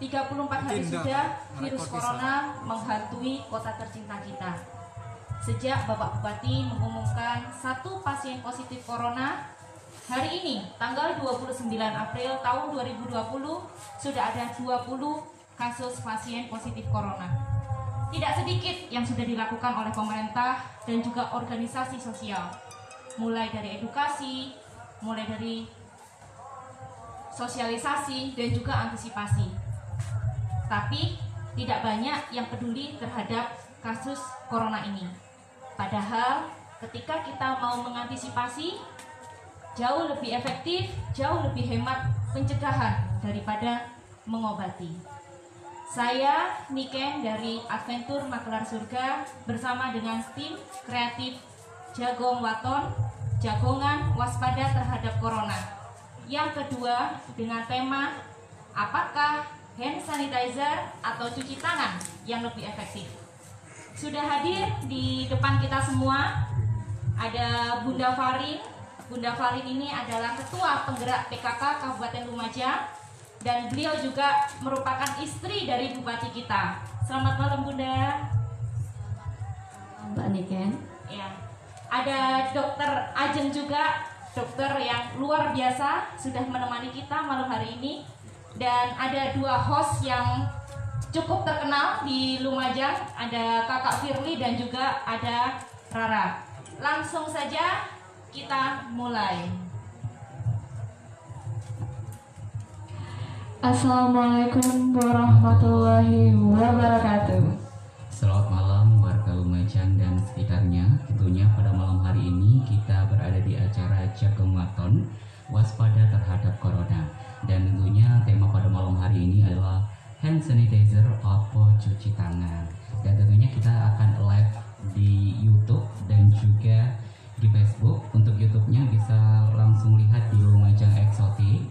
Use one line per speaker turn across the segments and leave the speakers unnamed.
34 hari sudah virus corona menghantui kota tercinta kita. Sejak Bapak Bupati mengumumkan 1 pasien positif corona, hari ini tanggal 29 April tahun 2020 sudah ada 20 kasus pasien positif corona. Tidak sedikit yang sudah dilakukan oleh pemerintah dan juga organisasi sosial, mulai dari edukasi, mulai dari sosialisasi dan juga antisipasi. Tapi tidak banyak yang peduli terhadap kasus corona ini. Padahal ketika kita mau mengantisipasi, jauh lebih efektif, jauh lebih hemat pencegahan daripada mengobati. Saya Niken dari Adventure Magelang Surga bersama dengan tim kreatif Jagong Waton, Jagongan Waspada Terhadap Corona. Yang kedua dengan tema apakah hand sanitizer atau cuci tangan yang lebih efektif. Sudah hadir di depan kita semua ada Bunda Farin. Bunda Farin ini adalah Ketua Penggerak PKK Kabupaten Lumajang dan beliau juga merupakan istri dari Bupati kita. Selamat malam Bunda.
Mbak Niken.
Ya. Ada Dokter Ajeng juga, dokter yang luar biasa sudah menemani kita malam hari ini. Dan ada 2 host yang cukup terkenal di Lumajang, ada Kakak Firly dan juga ada Rara. Langsung saja kita mulai.
Assalamualaikum warahmatullahi wabarakatuh.
Selamat malam warga Lumajang dan sekitarnya. Tentunya pada malam hari ini kita berada di acara Jagong Waton Waspada Terhadap Corona. Dan tentunya tema pada malam hari ini adalah hand sanitizer atau cuci tangan. Dan tentunya kita akan live di YouTube dan juga di Facebook. Untuk YouTube-nya bisa langsung lihat di Lumajang Exotic.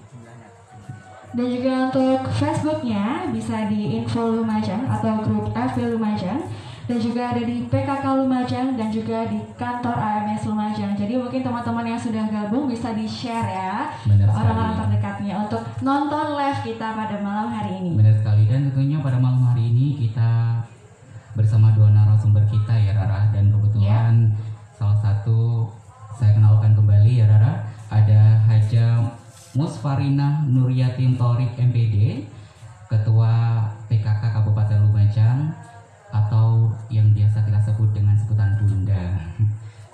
Dan juga untuk Facebooknya bisa di Info Lumajang atau grup FB Lumajang. Dan juga ada di PKK Lumajang dan juga di kantor AMS Lumajang. Jadi mungkin teman-teman yang sudah gabung bisa di-share ya ke orang-orang terdekatnya untuk nonton live kita pada malam hari ini.
Benar sekali, dan tentunya pada malam hari ini kita bersama 2 narasumber kita ya Rara. Dan kebetulan salah satu saya kenalkan kembali ya Rara, ada Haja Musfarina Nuriyatin Torik MPD, Ketua PKK Kabupaten Lumajang atau yang biasa kita sebut dengan sebutan Bunda.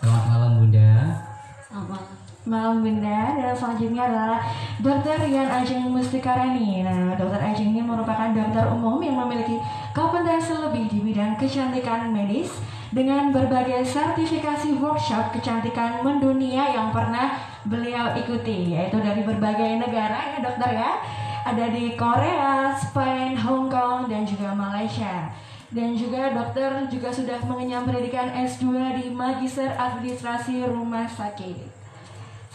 Selamat malam Bunda.
Selamat malam Bunda. Dan selanjutnya adalah Dr. Rian Ajeng Mustikarani. Nah, Dr. Ajeng ini merupakan dokter umum yang memiliki kompetensi lebih di bidang kecantikan medis dengan berbagai sertifikasi workshop kecantikan mendunia yang pernah beliau ikuti, yaitu dari berbagai negara ya dokter ya. Ada di Korea, Spain, Hong Kong, dan juga Malaysia. Dan juga dokter juga sudah mengenyam pendidikan S2 di Magister Administrasi Rumah Sakit.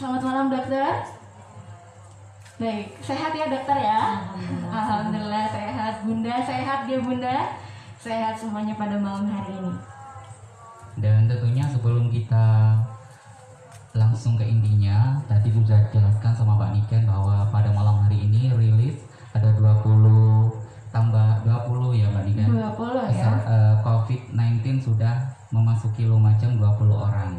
Selamat malam dokter. Baik, sehat ya dokter ya? Alhamdulillah sehat. Bunda sehat ya Bunda? Sehat semuanya pada malam hari ini.
Dan tentunya sebelum kita langsung ke intinya, tadi sudah jelaskan sama Pak Niken bahwa pada malam hari ini rilis ada 20 tambah 20 ya Mbak Niken.
20 ya.
COVID-19 sudah memasuki Lumajang 20 orang.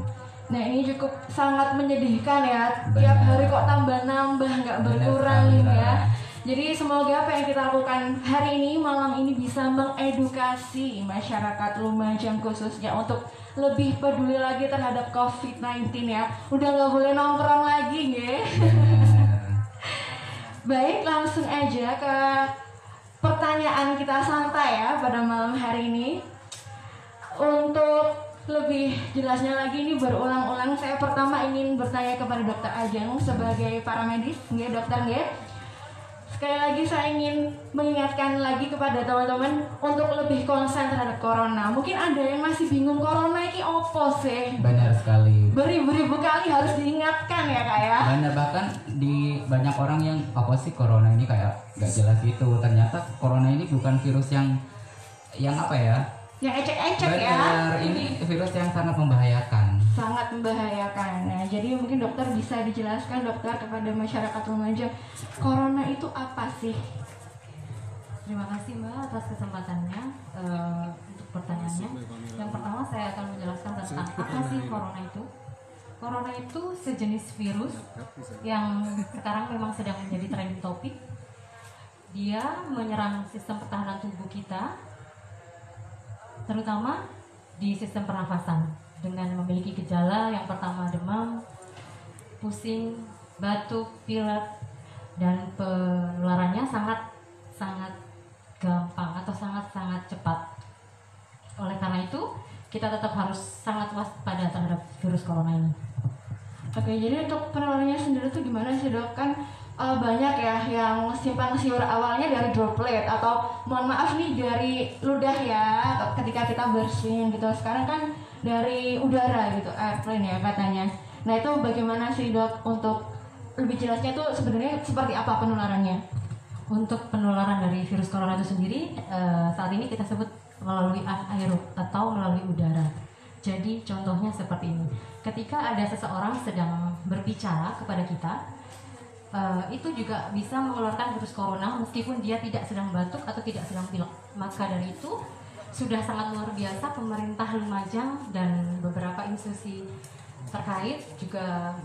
Nah ini cukup sangat menyedihkan ya.
Benar.
Tiap hari kok tambah-nambah, nggak berkurang ya. Jadi semoga apa yang kita lakukan hari ini, malam ini bisa mengedukasi masyarakat Lumajang khususnya untuk lebih peduli lagi terhadap COVID-19 ya. Udah nggak boleh nongkrong lagi ya. Baik, langsung aja ke pertanyaan kita santai ya pada malam hari ini. Untuk lebih jelasnya lagi ini berulang-ulang, saya pertama ingin bertanya kepada Dokter Ajeng sebagai paramedis, nggih dokter nggih. Sekali lagi saya ingin mengingatkan lagi kepada teman-teman untuk lebih konsen terhadap corona. Mungkin ada yang masih bingung corona ini apa sih?
Benar sekali.
Beribu-ribu kali harus diingatkan ya kak ya.
Benar, bahkan di banyak orang yang apa sih corona ini kayak gak jelas gitu. Ternyata corona ini bukan virus yang apa ya?
Yang ecek-ecek ya.
Benar, ini virus yang sangat membahayakan.
Sangat membahayakan. Nah, jadi mungkin dokter bisa dijelaskan dokter kepada masyarakat Lumajang, corona itu apa sih?
Terima kasih Mbak atas kesempatannya untuk pertanyaannya. Yang pertama saya akan menjelaskan tentang apa sih corona itu. Corona itu sejenis virus yang sekarang memang sedang menjadi trending topik. Dia menyerang sistem pertahanan tubuh kita, terutama di sistem pernafasan, dengan memiliki gejala yang pertama demam, pusing, batuk, pilek, dan penularannya sangat gampang atau sangat cepat. Oleh karena itu, kita tetap harus sangat waspada terhadap virus corona ini.
Oke, jadi untuk penularannya sendiri tuh gimana sih dok? Kan banyak ya yang simpang siur awalnya dari droplet atau mohon maaf nih dari ludah ya ketika kita bersin gitu. Sekarang kan dari udara gitu, airplane ya katanya. Nah itu bagaimana sih dok untuk lebih jelasnya tuh sebenarnya seperti apa penularannya?
Untuk penularan dari virus corona itu sendiri saat ini kita sebut melalui aerob atau melalui udara. Jadi contohnya seperti ini. Ketika ada seseorang sedang berbicara kepada kita, itu juga bisa mengeluarkan virus corona meskipun dia tidak sedang batuk atau tidak sedang pilek. Maka dari itu sudah sangat luar biasa pemerintah Lumajang dan beberapa institusi terkait juga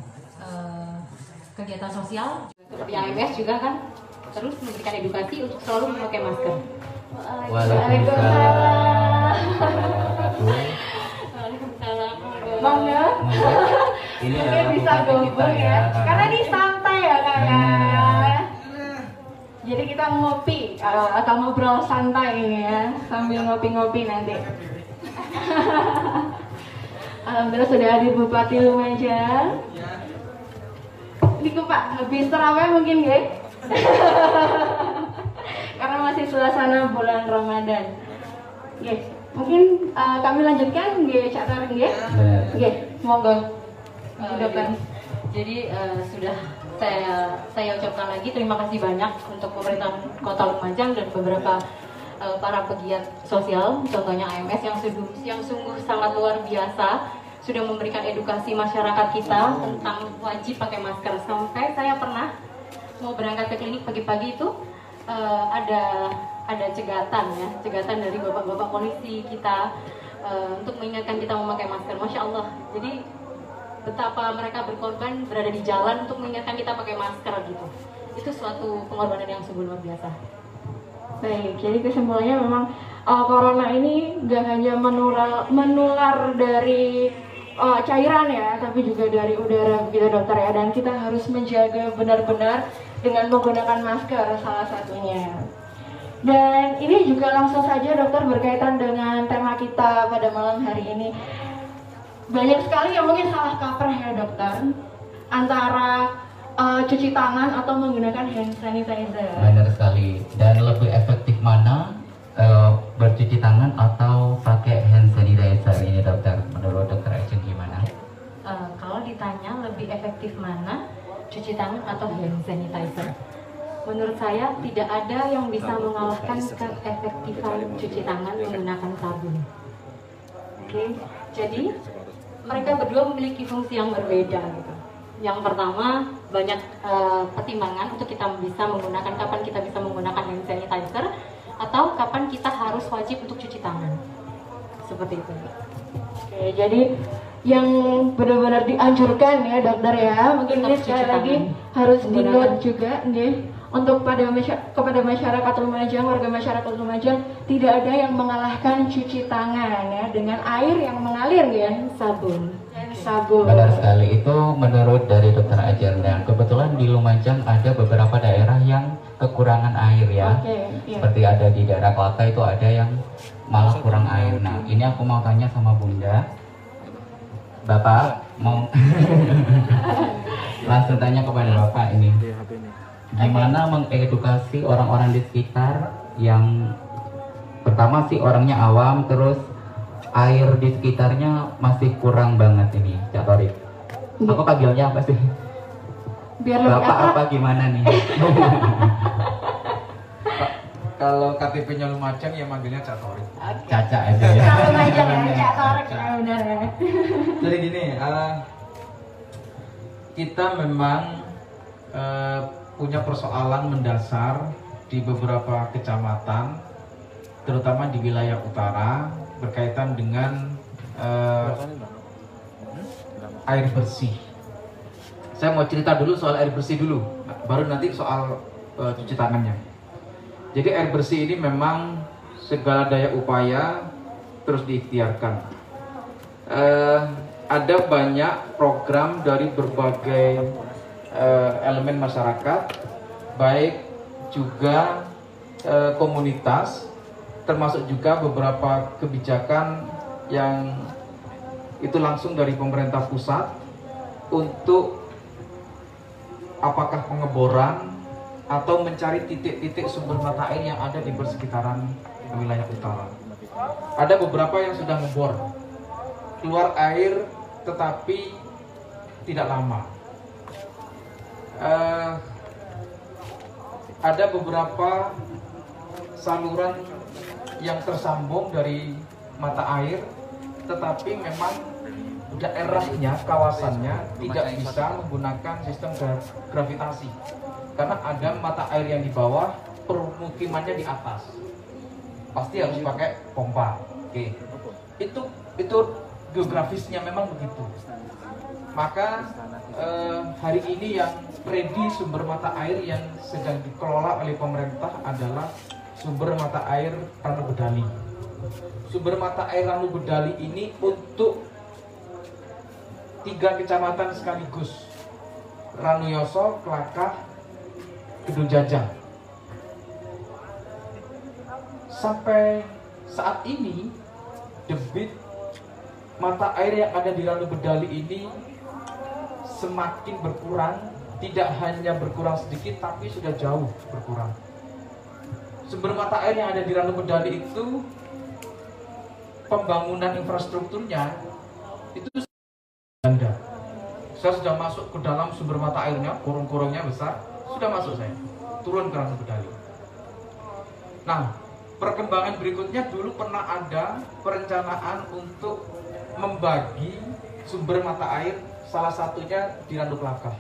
kegiatan sosial seperti AMS juga kan terus memberikan edukasi untuk selalu memakai masker.
Waalaikumsalam.
Bangga.
Ini
Mungkin bisa gabung ya. Karena ini santai ya kak ya. Jadi kita ngopi atau ngobrol santai ini ya sambil ngopi-ngopi nanti. Alhamdulillah sudah hadir Bupati Lumajang. Ini Pak habis terawih mungkin guys. Karena masih suasana bulan Ramadan. Guys, mungkin kami lanjutkan nggih Cak Tarik nggih. Nggih, monggo.
Jadi sudah saya ucapkan lagi terima kasih banyak untuk pemerintah Kota Lumajang dan beberapa para pegiat sosial, contohnya AMS yang sungguh sangat luar biasa sudah memberikan edukasi masyarakat kita tentang wajib pakai masker. Sampai saya pernah mau berangkat ke klinik pagi-pagi itu ada cegatan dari bapak-bapak polisi kita untuk mengingatkan kita memakai masker. Masya Allah. Jadi betapa mereka berkorban berada di jalan untuk mengingatkan kita pakai masker gitu. Itu suatu pengorbanan yang sungguh luar biasa.
Baik, jadi kesimpulannya memang corona ini gak hanya menular dari cairan ya, tapi juga dari udara begitu dokter ya. Dan kita harus menjaga benar-benar dengan menggunakan masker salah satunya. Dan ini juga langsung saja dokter berkaitan dengan tema kita pada malam hari ini. Banyak sekali yang mungkin salah kaprah ya dokter antara cuci tangan atau menggunakan hand sanitizer.
Benar sekali. Dan lebih efektif mana bercuci tangan atau pakai hand sanitizer ini dokter? Menurut dokter Ajeng gimana?
Kalau ditanya lebih efektif mana cuci tangan atau hand sanitizer? Menurut saya tidak ada yang bisa mengalahkan keefektifan cuci tangan menggunakan sabun. Oke, jadi mereka berdua memiliki fungsi yang berbeda gitu. Yang pertama banyak pertimbangan untuk kita bisa menggunakan kapan kita bisa menggunakan hand sanitizer atau kapan kita harus wajib untuk cuci tangan. Seperti itu.
Oke, jadi yang benar-benar dianjurkan ya dokter ya. Mungkin ini sekali lagi harus di-note juga nih untuk kepada masyarakat Lumajang, warga masyarakat Lumajang, tidak ada yang mengalahkan cuci tangan ya dengan air yang mengalir ya, sabun.
Benar sekali, itu menurut dari dokter Ajeng. Dan kebetulan di Lumajang ada beberapa daerah yang kekurangan air ya.
Iya.
Seperti ada di daerah Kelaka itu ada yang malah kurang air. Nah ini aku mau tanya sama Bunda, Bapak mau langsung tanya kepada Bapak ini, gimana mengedukasi orang-orang di sekitar yang pertama sih orangnya awam, terus air di sekitarnya masih kurang banget ini, Cak Torik. Aku panggilnya apa sih?
Biar lebih
Bapak
akrab.
apa gimana nih?
Kalau KTP-nya Lumajang ya manggilnya Cak Torik.
Caca aja ya.
Kalau Lumajang ya, Cak Torik ya benar ya.
Jadi gini, kita memang punya persoalan mendasar di beberapa kecamatan, terutama di wilayah utara, berkaitan dengan air bersih. Saya mau cerita dulu soal air bersih dulu, baru nanti soal cuci tangannya. Jadi air bersih ini memang segala daya upaya terus diikhtiarkan. Ada banyak program dari berbagai elemen masyarakat, baik juga komunitas, termasuk juga beberapa kebijakan yang itu langsung dari pemerintah pusat untuk apakah pengeboran atau mencari titik-titik sumber mata air yang ada di persekitaran wilayah utara. Ada beberapa yang sudah ngebor, keluar air tetapi tidak lama. Ada beberapa saluran yang tersambung dari mata air, tetapi memang daerahnya, kawasannya tidak bisa menggunakan sistem gravitasi karena ada mata air yang di bawah, permukimannya di atas, pasti harus pakai pompa. Oke, itu geografisnya memang begitu. Maka hari ini yang ready sumber mata air yang sedang dikelola oleh pemerintah adalah sumber mata air Ranu Bedali. Sumber mata air Ranu Bedali ini untuk 3 kecamatan sekaligus, Ranuyoso, Klakah, Gedung Jajang. Sampai saat ini debit mata air yang ada di Ranu Bedali ini semakin berkurang, tidak hanya berkurang sedikit tapi sudah jauh berkurang. Sumber mata air yang ada di Ranu Bedali itu pembangunan infrastrukturnya itu ganda. Saya sudah masuk ke dalam sumber mata airnya, kurung-kurungnya besar, sudah masuk saya, turun ke Ranu Bedali. Nah, perkembangan berikutnya dulu pernah ada perencanaan untuk membagi sumber mata air, salah satunya di Ranu Klakah.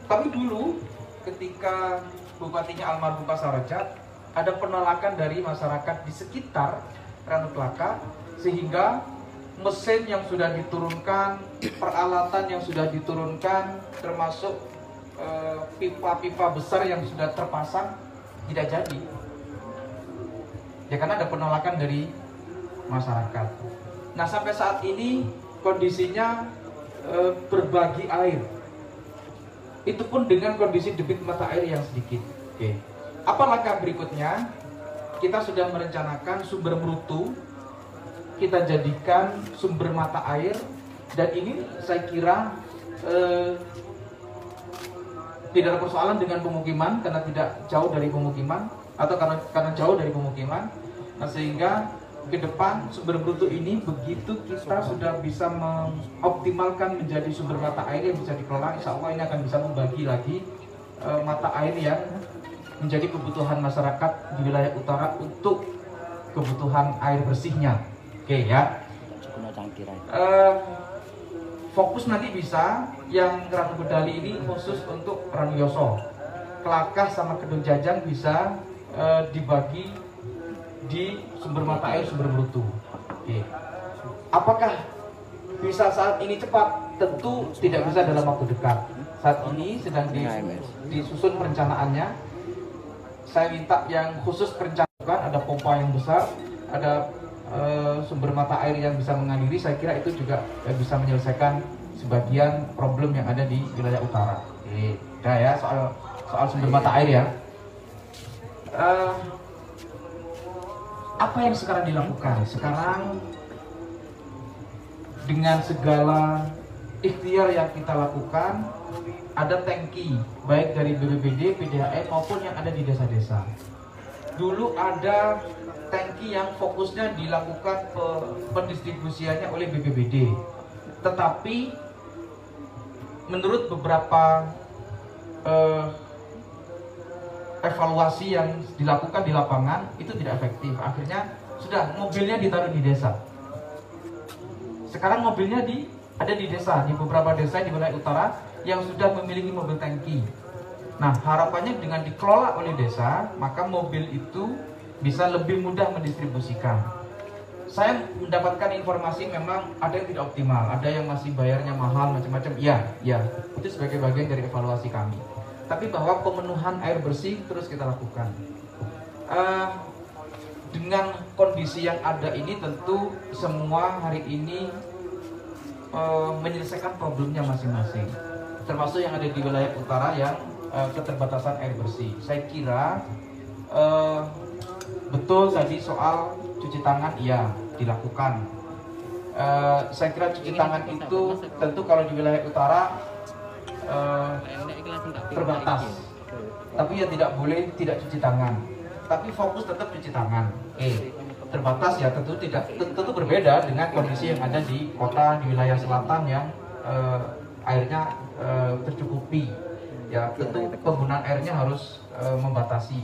Tapi dulu ketika bupatinya almarhum Pak Sarojat, ada penolakan dari masyarakat di sekitar Ranu Klakah, sehingga mesin yang sudah diturunkan, peralatan yang sudah diturunkan, termasuk pipa-pipa besar yang sudah terpasang tidak jadi. Ya karena ada penolakan dari masyarakat. Nah sampai saat ini kondisinya berbagi air. Itu pun dengan kondisi debit mata air yang sedikit. Oke. Apa langkah berikutnya? Kita sudah merencanakan sumber Merutu kita jadikan sumber mata air, dan ini saya kira tidak ada persoalan dengan pemukiman karena tidak jauh dari pemukiman atau karena jauh dari pemukiman. Nah sehingga ke depan sumber Merutu ini begitu kita sudah bisa mengoptimalkan menjadi sumber mata air yang bisa dikelola, insya Allah ini akan bisa membagi lagi mata air yang menjadi kebutuhan masyarakat di wilayah utara untuk kebutuhan air bersihnya. Oke ya. Fokus nanti bisa yang Ranu Bedali ini khusus untuk Ranuyoso. Klakah sama Gedung Jajang bisa dibagi di sumber mata air sumber Merutu. Oke. Apakah bisa saat ini cepat? Tentu tidak bisa dalam waktu dekat. Saat ini sedang disusun perencanaannya. Saya minta yang khusus perencanaan, ada pompa yang besar, ada sumber mata air yang bisa mengaliri. Saya kira itu juga bisa menyelesaikan sebagian problem yang ada di wilayah utara. Oke. Nah ya soal sumber mata air ya. Apa yang sekarang dilakukan? Sekarang dengan segala ikhtiar yang kita lakukan, ada tangki baik dari BPBD, PDAM maupun yang ada di desa-desa. Dulu ada tangki yang fokusnya dilakukan pendistribusiannya oleh BPBD, tetapi menurut beberapa evaluasi yang dilakukan di lapangan itu tidak efektif. Akhirnya sudah mobilnya ditaruh di desa. Sekarang mobilnya ada di desa, di beberapa desa di wilayah utara yang sudah memiliki mobil tangki. Nah, harapannya dengan dikelola oleh desa, maka mobil itu bisa lebih mudah mendistribusikan. Saya mendapatkan informasi memang ada yang tidak optimal, ada yang masih bayarnya mahal, macam-macam. Ya, itu sebagai bagian dari evaluasi kami. Tapi bahwa pemenuhan air bersih terus kita lakukan. Dengan kondisi yang ada ini tentu semua hari ini menyelesaikan problemnya masing-masing. Termasuk yang ada di wilayah utara yang keterbatasan air bersih. Saya kira betul tadi soal cuci tangan, iya dilakukan. Saya kira cuci tangan itu tentu kalau di wilayah utara terbatas, tapi ya tidak boleh tidak cuci tangan, tapi fokus tetap cuci tangan. Terbatas ya tentu berbeda dengan kondisi yang ada di kota, di wilayah selatan yang airnya tercukupi. Ya tentu penggunaan airnya harus membatasi.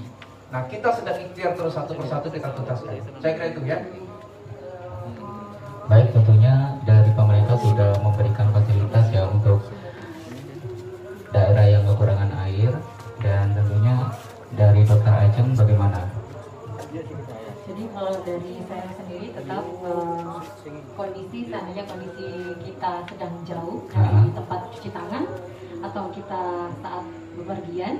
Nah, kita sedang ikhtiar terus satu persatu kita tuntaskan. Saya kira itu ya.
Baik, tentunya dari pemerintah sudah memberikan fasilitas ya untuk daerah yang kekurangan air, dan tentunya dari Dokter Ajeng bagaimana?
Jadi kalau dari saya sendiri tetap seandainya kondisi kita sedang jauh dari tempat cuci tangan atau kita saat bepergian,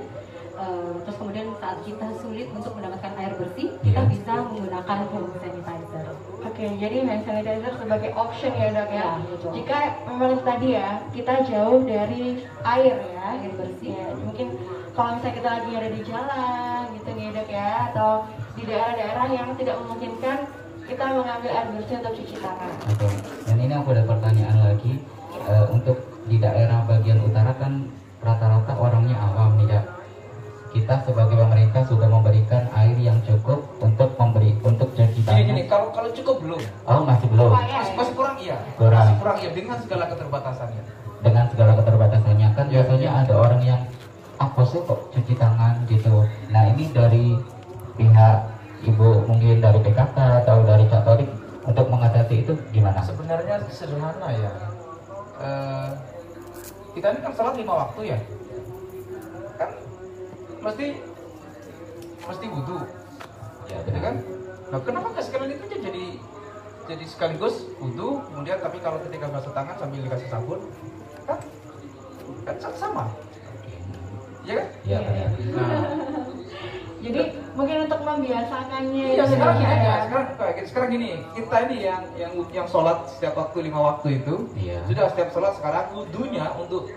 terus kemudian saat kita sulit untuk mendapatkan air bersih, kita bisa menggunakan hand sanitizer.
Oke, jadi hand sanitizer sebagai option ya dok ya.
Betul.
Jika memang tadi ya kita jauh dari air ya,
Air bersih.
ya, mungkin kalau misalnya kita lagi ada di jalan gitu nih dok ya, atau di daerah-daerah yang tidak memungkinkan kita mengambil air bersih untuk cuci tangan.
Oke. Dan ini aku ada pertanyaan lagi, untuk di daerah bagian utara kan rata-rata orangnya awam nih Dok. Kita sebagai pemerintah sudah memberikan air yang cukup untuk cuci tangan.
Gini, kalau cukup belum.
Oh, masih belum.
Masih kurang iya.
Kurang.
Masih kurang iya dengan segala keterbatasannya.
Dengan segala keterbatasannya kan biasanya ada orang yang apa sih kok cuci tangan gitu. Nah, ini dari pihak Ibu mungkin dari PKK atau dari Cak Torik untuk mengatasi itu gimana?
Sebenarnya sederhana ya. Kita ini kan salat 5 waktu ya. Kan mesti wudu.
Ya,
Ya kan? Nah, kenapa nggak sekalian itu jadi sekaligus wudu, kemudian tapi kalau ketika basuh tangan sambil dikasih sabun, kan sama. Iya kan?
Ya, benar.
Nah,
Jadi mungkin untuk membiasakannya
iya,
itu
sekarang
ya,
gini
ya.
aja. Sekarang gini, kita ini yang sholat setiap waktu 5 waktu itu,
Iya.
sudah setiap sholat sekarang wudunya untuk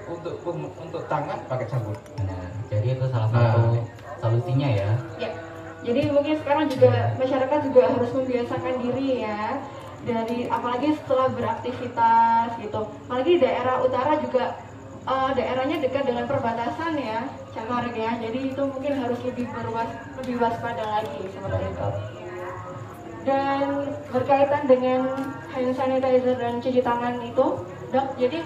tangan pakai sabun.
Nah, jadi itu salah satu solusinya ya.
Ya, jadi mungkin sekarang juga masyarakat juga harus membiasakan diri ya, dari apalagi setelah beraktivitas gitu. Apalagi di daerah utara juga daerahnya dekat dengan perbatasan ya, Cak ya. Jadi itu mungkin harus lebih waspada lagi seperti itu. Dan berkaitan dengan hand sanitizer dan cuci tangan itu, dok. Jadi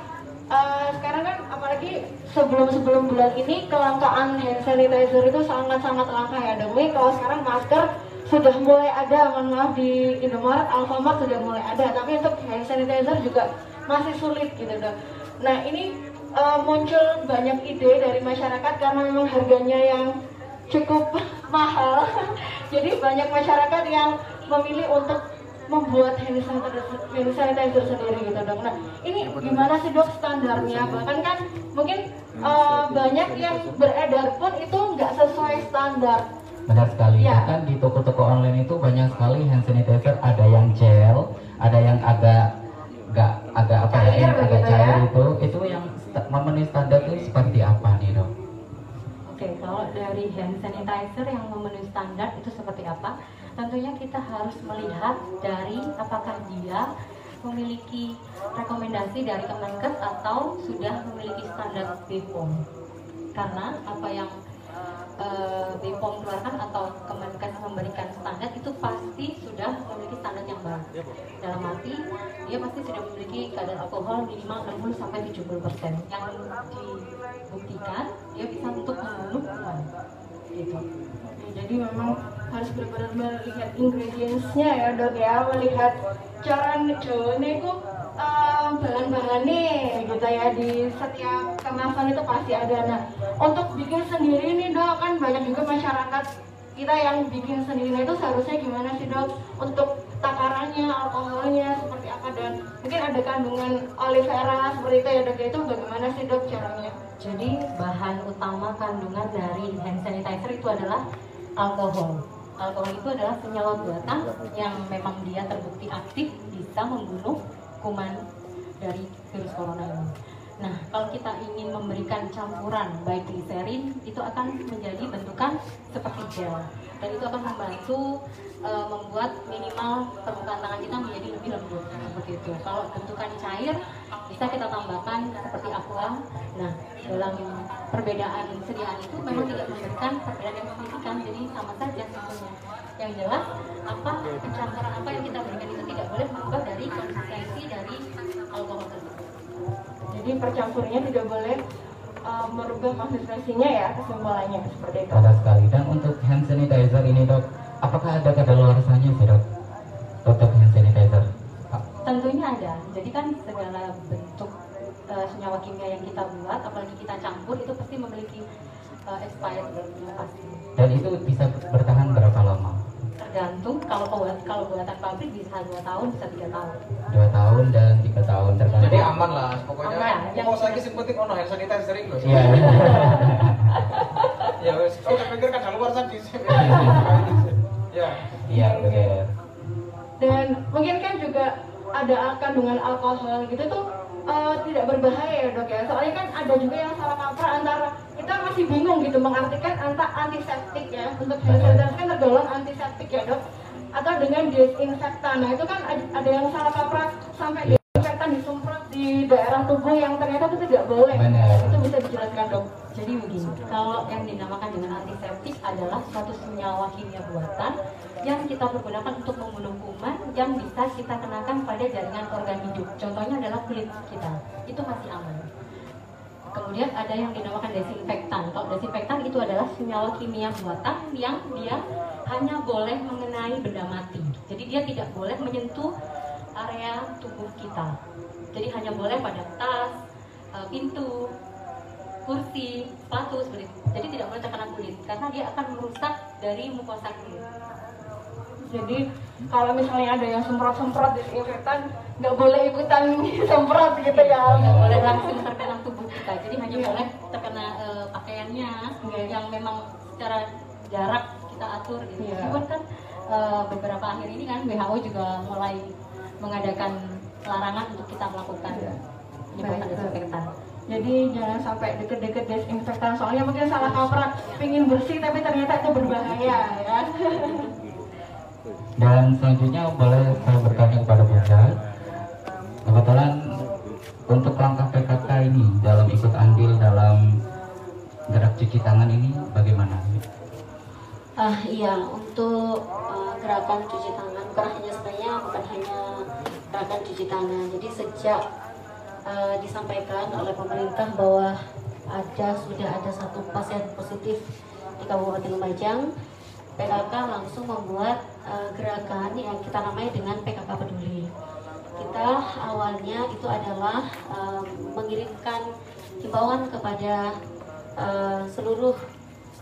sekarang kan apalagi sebelum bulan ini kelangkaan hand sanitizer itu sangat-sangat langka ya dok. Kalau sekarang masker sudah mulai ada, mohon maaf di Indomaret, Alfamart sudah mulai ada, tapi untuk hand sanitizer juga masih sulit gitu dok. Nah ini muncul banyak ide dari masyarakat karena memang harganya yang cukup mahal. Jadi banyak masyarakat yang memilih untuk membuat hand sanitizer sendiri gitu dok. Nah ini gimana sih dok standarnya? Bahkan kan mungkin banyak yang beredar pun itu nggak sesuai standar.
Benar sekali.
Ya.
Bahkan di toko-toko online itu banyak sekali hand sanitizer, ada yang gel, ada yang agak apa ya,
Cair
yang agak
begitu
cair
ya.
itu yang memenuhi standar itu seperti apa nih dok?
Oke, kalau dari hand sanitizer yang memenuhi standar itu seperti apa? Tentunya kita harus melihat dari apakah dia memiliki rekomendasi dari Kemenkes atau sudah memiliki standar BPOM. Karena apa yang BPOM keluarkan atau Kemenkes memberikan standar itu pasti sudah memiliki standar yang baik. Dalam arti dia pasti sudah memiliki kadar alkohol minimal 60-70% yang dibuktikan dia bisa untuk membunuh kuman. Gitu.
Jadi memang harus benar-benar melihat ingredientsnya ya dok ya, melihat cara ngejone itu bahan-bahan nih gitu ya, di setiap kemasan itu pasti ada. Nah, untuk bikin sendiri nih Dok, kan banyak juga masyarakat kita yang bikin sendiri. Nah, itu seharusnya gimana sih Dok untuk takarannya, alkoholnya seperti apa, dan mungkin ada kandungan aloe vera seperti itu ya Dok, itu bagaimana sih Dok caranya?
Jadi bahan utama kandungan dari hand sanitizer itu adalah alkohol. Alkohol itu adalah senyawa buatan yang memang dia terbukti aktif bisa membunuh kuman dari virus corona ini. Nah, kalau kita ingin memberikan campuran baik gliserin, itu akan menjadi bentukan seperti gel, dan itu akan membantu membuat minimal permukaan tangan kita menjadi lebih lembut seperti itu. Kalau bentukan cair bisa kita tambahkan seperti aqua. Nah, dalam perbedaan sediaan itu memang tidak memberikan perbedaan yang signifikan, jadi sama saja sebetulnya. Yang jelas pencampuran apa yang kita berikan itu tidak boleh mengubah dari konsistensi dari alkohol tersebut.
Jadi percampurnya tidak boleh merubah konsistensinya ya, kesimpulannya seperti itu.
Ada sekali. Dan untuk hand sanitizer ini Dok, apakah ada kadaluarsanya sih Dok? Untuk hand sanitizer?
Tentunya ada. Jadi kan segala bentuk senyawa kimia yang kita buat, apalagi kita campur, itu pasti memiliki expired date-nya pasti.
Dan itu bisa bertahan berapa lama?
Tergantung, kalau buatan pabrik bisa 2 tahun, bisa 3 tahun.
2 tahun dan 3 tahun tergantung.
Jadi aman lah, pokoknya.
Aman.
Pokok saya sih penting ono hand sanitizer loh.
Iya.
Ya wes, kau pikir kan luar sana di sini. Ya.
Iya, oke.
Dan mungkin kan juga ada kandungan alkohol gitu tuh tidak berbahaya ya Dok ya. Soalnya kan ada juga yang salah kaprah antara, kita masih bingung gitu mengartikan antara antiseptik ya, untuk hand sanitizer kan tergolong antiseptik ya Dok, atau dengan desinfektan. Nah itu kan ada yang salah kaprah sampai desinfektan disemprot di daerah tubuh yang ternyata itu tidak boleh.
Benar.
Itu bisa dijelaskan Dok?
Jadi begini, kalau yang dinamakan dengan antiseptik adalah suatu senyawa kimia buatan yang kita pergunakan untuk membunuh kuman yang bisa kita kenakan pada jaringan organ hidup. Contohnya adalah kulit kita, itu masih aman. Kemudian ada yang dinamakan desinfektan. Kalau desinfektan itu adalah senyawa kimia buatan yang dia hanya boleh mengenai benda mati. Jadi dia tidak boleh menyentuh area tubuh kita. Jadi hanya boleh pada tas, pintu, kursi, sepatu seperti itu. Jadi tidak boleh terkena kulit karena dia akan merusak dari mukosa kulit.
Jadi kalau misalnya ada yang semprot-semprot desinfektan, nggak boleh ikutan semprot gitu ya.
Nggak boleh langsung terkena tubuh kita. Jadi hanya boleh terkena pakaiannya yang memang secara jarak kita atur gitu. Meskipun kan beberapa akhir ini kan WHO juga mulai mengadakan larangan untuk kita melakukan penyemprotan desinfektan.
Jadi jangan sampai deket-deket desinfektan, soalnya mungkin salah kaprah, pingin bersih tapi ternyata itu berbahaya ya.
Dan selanjutnya boleh saya bertanya kepada Bunda. Kebetulan untuk langkah PKK ini dalam ikut andil dalam gerak cuci tangan ini bagaimana?
Iya, untuk gerakan cuci tangan bukan hanya sebenarnya bukan hanya gerakan cuci tangan. Jadi sejak disampaikan oleh pemerintah bahwa sudah ada 1 pasien positif di Kabupaten Lumajang, PKK langsung membuat gerakan yang kita namai dengan PKK Peduli. Kita awalnya itu adalah mengirimkan himbauan kepada seluruh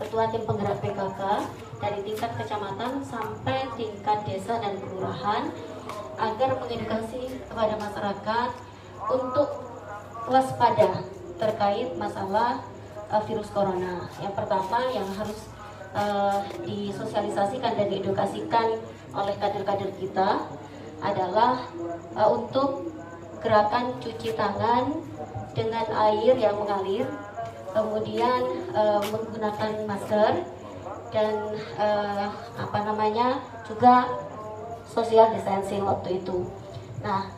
ketua tim penggerak PKK dari tingkat kecamatan sampai tingkat desa dan kelurahan agar mengedukasi kepada masyarakat untuk waspada terkait masalah virus corona. Yang pertama yang harus disosialisasikan dan diedukasikan oleh kader-kader kita adalah untuk gerakan cuci tangan dengan air yang mengalir, kemudian menggunakan masker dan juga social distancing waktu itu. Nah,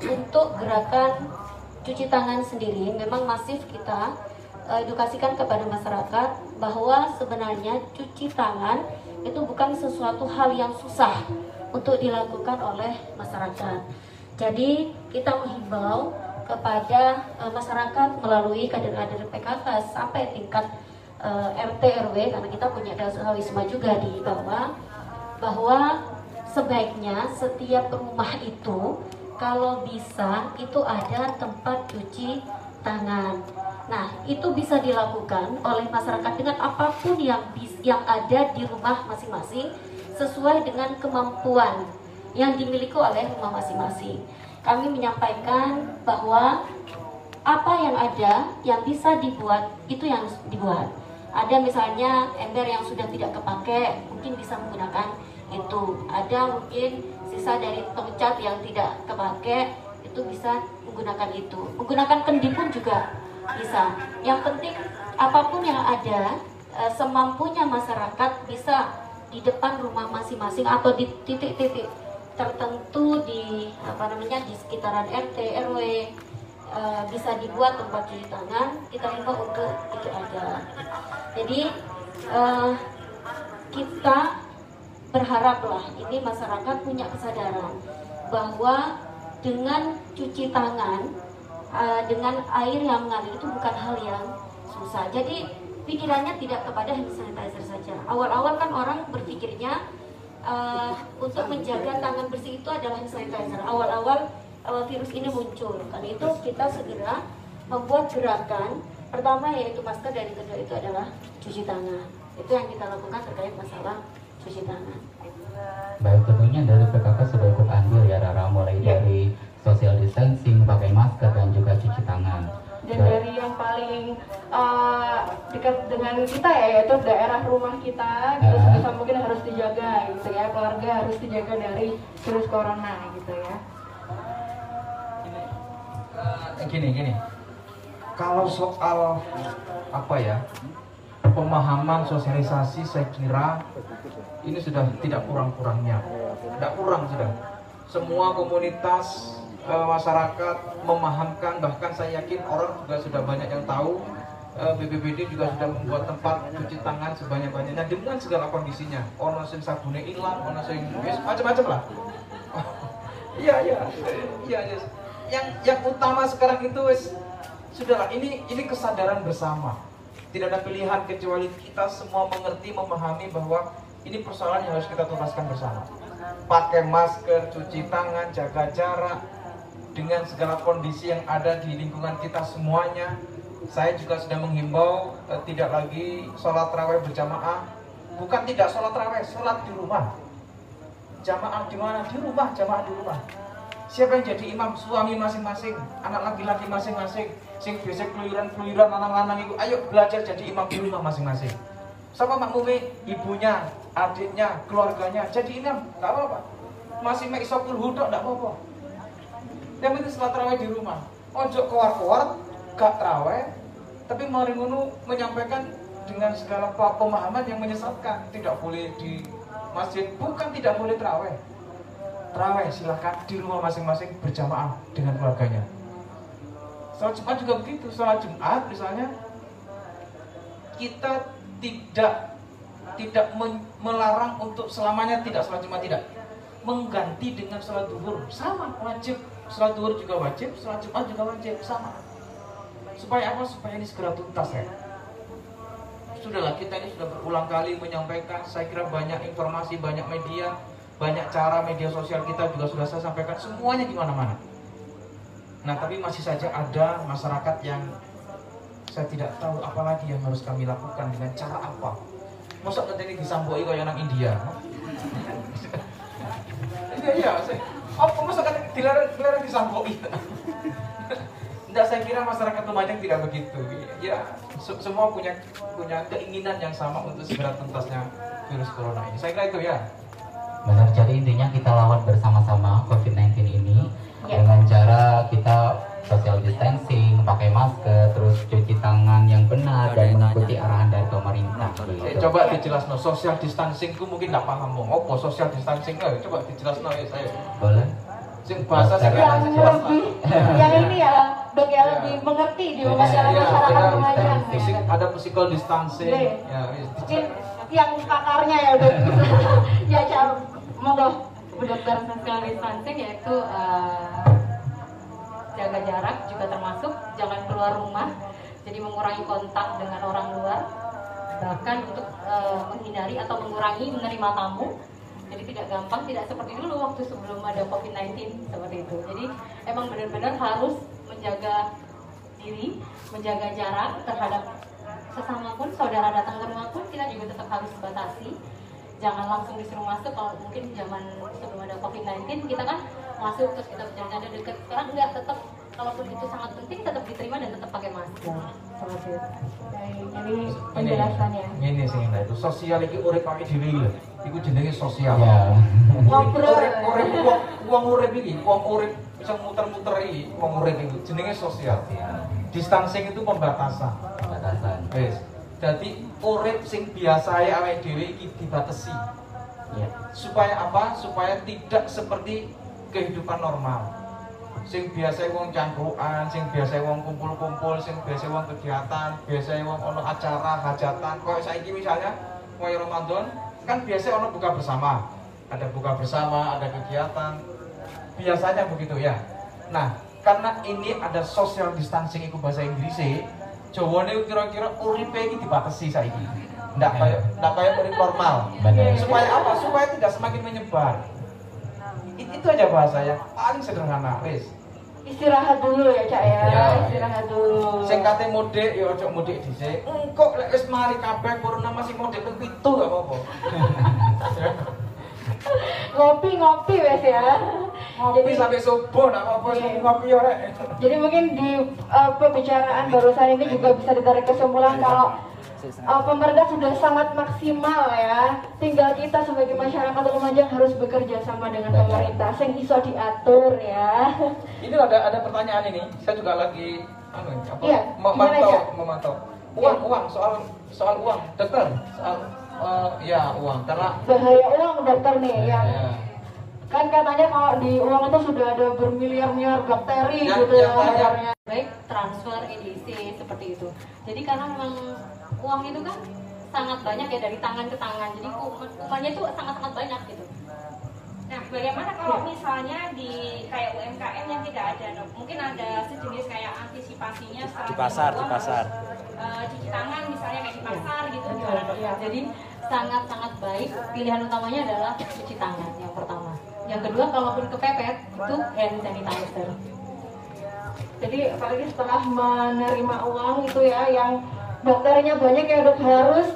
untuk gerakan cuci tangan sendiri memang masif kita edukasikan kepada masyarakat bahwa sebenarnya cuci tangan itu bukan sesuatu hal yang susah untuk dilakukan oleh masyarakat. Jadi kita menghimbau kepada masyarakat melalui kader-kader PKK sampai tingkat RT RW, karena kita punya wisma juga di bawah, bahwa sebaiknya setiap rumah itu kalau bisa itu ada tempat cuci tangan. Nah, itu bisa dilakukan oleh masyarakat dengan apapun yang ada di rumah masing-masing sesuai dengan kemampuan yang dimiliki oleh rumah masing-masing. Kami menyampaikan bahwa apa yang ada yang bisa dibuat itu yang dibuat. Ada misalnya ember yang sudah tidak kepake, mungkin bisa menggunakan itu. Ada mungkin sisa dari tongcat yang tidak kepake, itu bisa menggunakan itu. Menggunakan kendi pun juga bisa. Yang penting apapun yang ada, semampunya masyarakat bisa di depan rumah masing-masing atau di titik-titik tertentu di di sekitaran RT RW, bisa dibuat tempat cuci tangan. Kita himbau untuk itu ada. Jadi kita berharaplah ini masyarakat punya kesadaran bahwa dengan cuci tangan dengan air yang mengalir itu bukan hal yang susah. Jadi pikirannya tidak kepada hand sanitizer saja. Awal-awal kan orang berpikirnya untuk menjaga tangan bersih itu adalah hand sanitizer. Awal-awal virus ini muncul, karena itu kita segera membuat gerakan pertama yaitu masker, dan yang kedua itu adalah cuci tangan. Itu yang kita lakukan terkait masalah cuci tangan.
Baik, tentunya dari PKK sudah ikut andil ya Rara, mulai dari social distancing, pakai masker dan juga cuci tangan.
Dan dari yang paling dekat dengan kita ya, yaitu daerah rumah kita, gitu, sebisa mungkin harus dijaga gitu ya, keluarga harus dijaga dari virus corona gitu ya.
Gini, kalau soal pemahaman sosialisasi, saya kira ini sudah tidak kurang-kurangnya, tidak kurang sudah. Semua komunitas masyarakat memahamkan, bahkan saya yakin orang juga sudah banyak yang tahu. BPBD juga sudah membuat tempat cuci tangan sebanyak-banyaknya dengan segala kondisinya. Ono sing sabune ilang, ono sing macam-macam lah. Iya. Yang utama sekarang itu sudahlah, ini kesadaran bersama. Tidak ada pilihan kecuali kita semua mengerti, memahami bahwa ini persoalan yang harus kita tuntaskan bersama. Pakai masker, cuci tangan, jaga jarak dengan segala kondisi yang ada di lingkungan kita semuanya. Saya juga sudah menghimbau tidak lagi sholat tarawih berjamaah. Bukan tidak sholat tarawih, sholat di rumah. Jamaah di mana? Di rumah, jamaah di rumah. Siapa yang jadi imam? Suami masing-masing, anak laki-laki masing-masing. Sing biasa keluyuran anak lanang itu, ayo belajar jadi imam di rumah masing-masing. Sama makmumi, ibunya, adiknya, keluarganya jadi imam, tak apa-apa. Masih mek iso kulhudok, tak apa-apa. Yang penting sholat tarawih di rumah. Ojo keluar-keluar, gak tarawih, tapi mari ngono menyampaikan dengan segala pemahaman yang menyesatkan. Tidak boleh di masjid, bukan tidak boleh tarawih. Tarawih silahkan di rumah masing-masing berjamaah dengan keluarganya. Salat Jumat juga begitu. Salat Jumat misalnya kita tidak melarang untuk selamanya tidak salat Jumat, tidak. Mengganti dengan salat zuhur sama wajib. Salat zuhur juga wajib, salat Jumat juga wajib, sama. Supaya apa? Supaya ini segera tuntas ya. Sudahlah, kita ini sudah berulang kali menyampaikan. Saya kira banyak informasi, banyak media, banyak cara media sosial kita juga sudah saya sampaikan, semuanya di mana-mana. Nah, tapi masih saja ada masyarakat yang saya tidak tahu apalagi yang harus kami lakukan, dengan cara apa. Masa nanti ini disamboi kayak orang India? Iya. Apa masa dilarang disamboi? Tidak, saya kira masyarakat Lumajang tidak begitu. Ya, semua punya keinginan yang sama untuk segera tuntasnya virus corona ini. Saya kira itu ya.
Benar, jadi intinya kita lawan bersama-sama COVID-19 ini dengan cara kita social distancing, pakai masker, terus cuci tangan yang benar dan mengikuti arahan dari pemerintah.
Coba dijelaskan, social distancing itu mungkin tidak paham. Apa social distancing? Coba dijelaskan ya saya.
Boleh.
Sing bahasa
yang ini ya, Dok, ya lebih mengerti di masyarakat Lumajang.
Ada physical distancing. Ya,
mungkin yang pakarnya ya udah ya cara monggo.
Dokter social distancing yaitu jaga jarak juga termasuk, jangan keluar rumah, jadi mengurangi kontak dengan orang luar, bahkan untuk menghindari atau mengurangi menerima tamu Jadi tidak gampang, tidak seperti dulu waktu sebelum ada COVID-19 seperti itu. Jadi emang benar-benar harus menjaga diri, menjaga jarak terhadap sesama pun, saudara datang ke rumah pun kita juga tetap harus batasi. Jangan langsung disuruh masuk. Kalau mungkin zaman sebelum ada COVID-19 kita kan masuk terus kita bercanda dekat. Sekarang enggak, tetap kalaupun itu sangat penting tetap diterima dan tetap pakai masker. Seperti itu.
Jadi penjelasannya.
Ini sih itu sosial iki urip awake dhewe lho. Iku jenenge sosial.
Ngobrol.
Urip wong urip iki, wong urip bisa muter-muter iki, wong urip iku jenenge sosial. Distancing itu pembatasan. Wes. Jadi urip sing biasae awake dhewe iki dibatasi. Ya. Supaya apa? Supaya tidak seperti kehidupan normal. Sing biasa wong cangkruan, sing biasa wong kumpul-kumpul, sing biasa wong kegiatan, biasa wong ono acara hajatan. Kayak saiki misalnya koyo Ramadan kan biasa ono buka bersama. Ada buka bersama, ada kegiatan. Biasanya begitu ya. Nah, karena ini ada social distancing iku bahasa Inggris Jawane kira-kira uripe iki dibatasi saiki. Ndak kayak urip normal. Supaya apa? Supaya tidak semakin menyebar. Itu aja bahasa yang paling sederhana, wis.
Istirahat dulu ya, Cak ya.
Ya.
Istirahat dulu.
Sing kate mudik ya ojo mudik dhisik. Engko lek wis mari kabeh corona masih mudik ping 7 gak apa-apa.
Ngopi wes ya.
Ngopi sampai subuh gak apa-apa, ngopi ora.
Jadi mungkin di pembicaraan barusan ini juga bisa ditarik kesimpulan kalau pemerintah sudah sangat maksimal ya. Tinggal kita sebagai masyarakat Lumajang harus bekerja sama dengan pemerintah. Sing iso diatur ya.
Ini ada pertanyaan ini. Saya juga lagi
Iya,
memantau. Uang soal uang, dokter. Ya uang karena
Bahaya uang dokter nih ya.
ya.
Kan katanya kalau di uang itu sudah ada bermiliar-miliar bakteri
Ya,
gitu
ya,
ya.
banyak.
Baik transfer EDC seperti itu. Jadi karena memang uang itu kan sangat banyak ya dari tangan ke tangan. Jadi kumannya itu sangat-sangat banyak gitu.
Nah, bagaimana kalau misalnya di kayak UMKM yang tidak ada, Dok? Mungkin ada sejenis kayak antisipasinya setelah
Di pasar.
cuci tangan misalnya kayak di pasar gitu gimana, Dok?
Jadi sangat-sangat baik. Pilihan utamanya adalah cuci tangan yang pertama. Yang kedua, kalaupun kepepet itu hand sanitizer.
Jadi apalagi setelah menerima uang itu ya yang bakterinya banyak ya dok, harus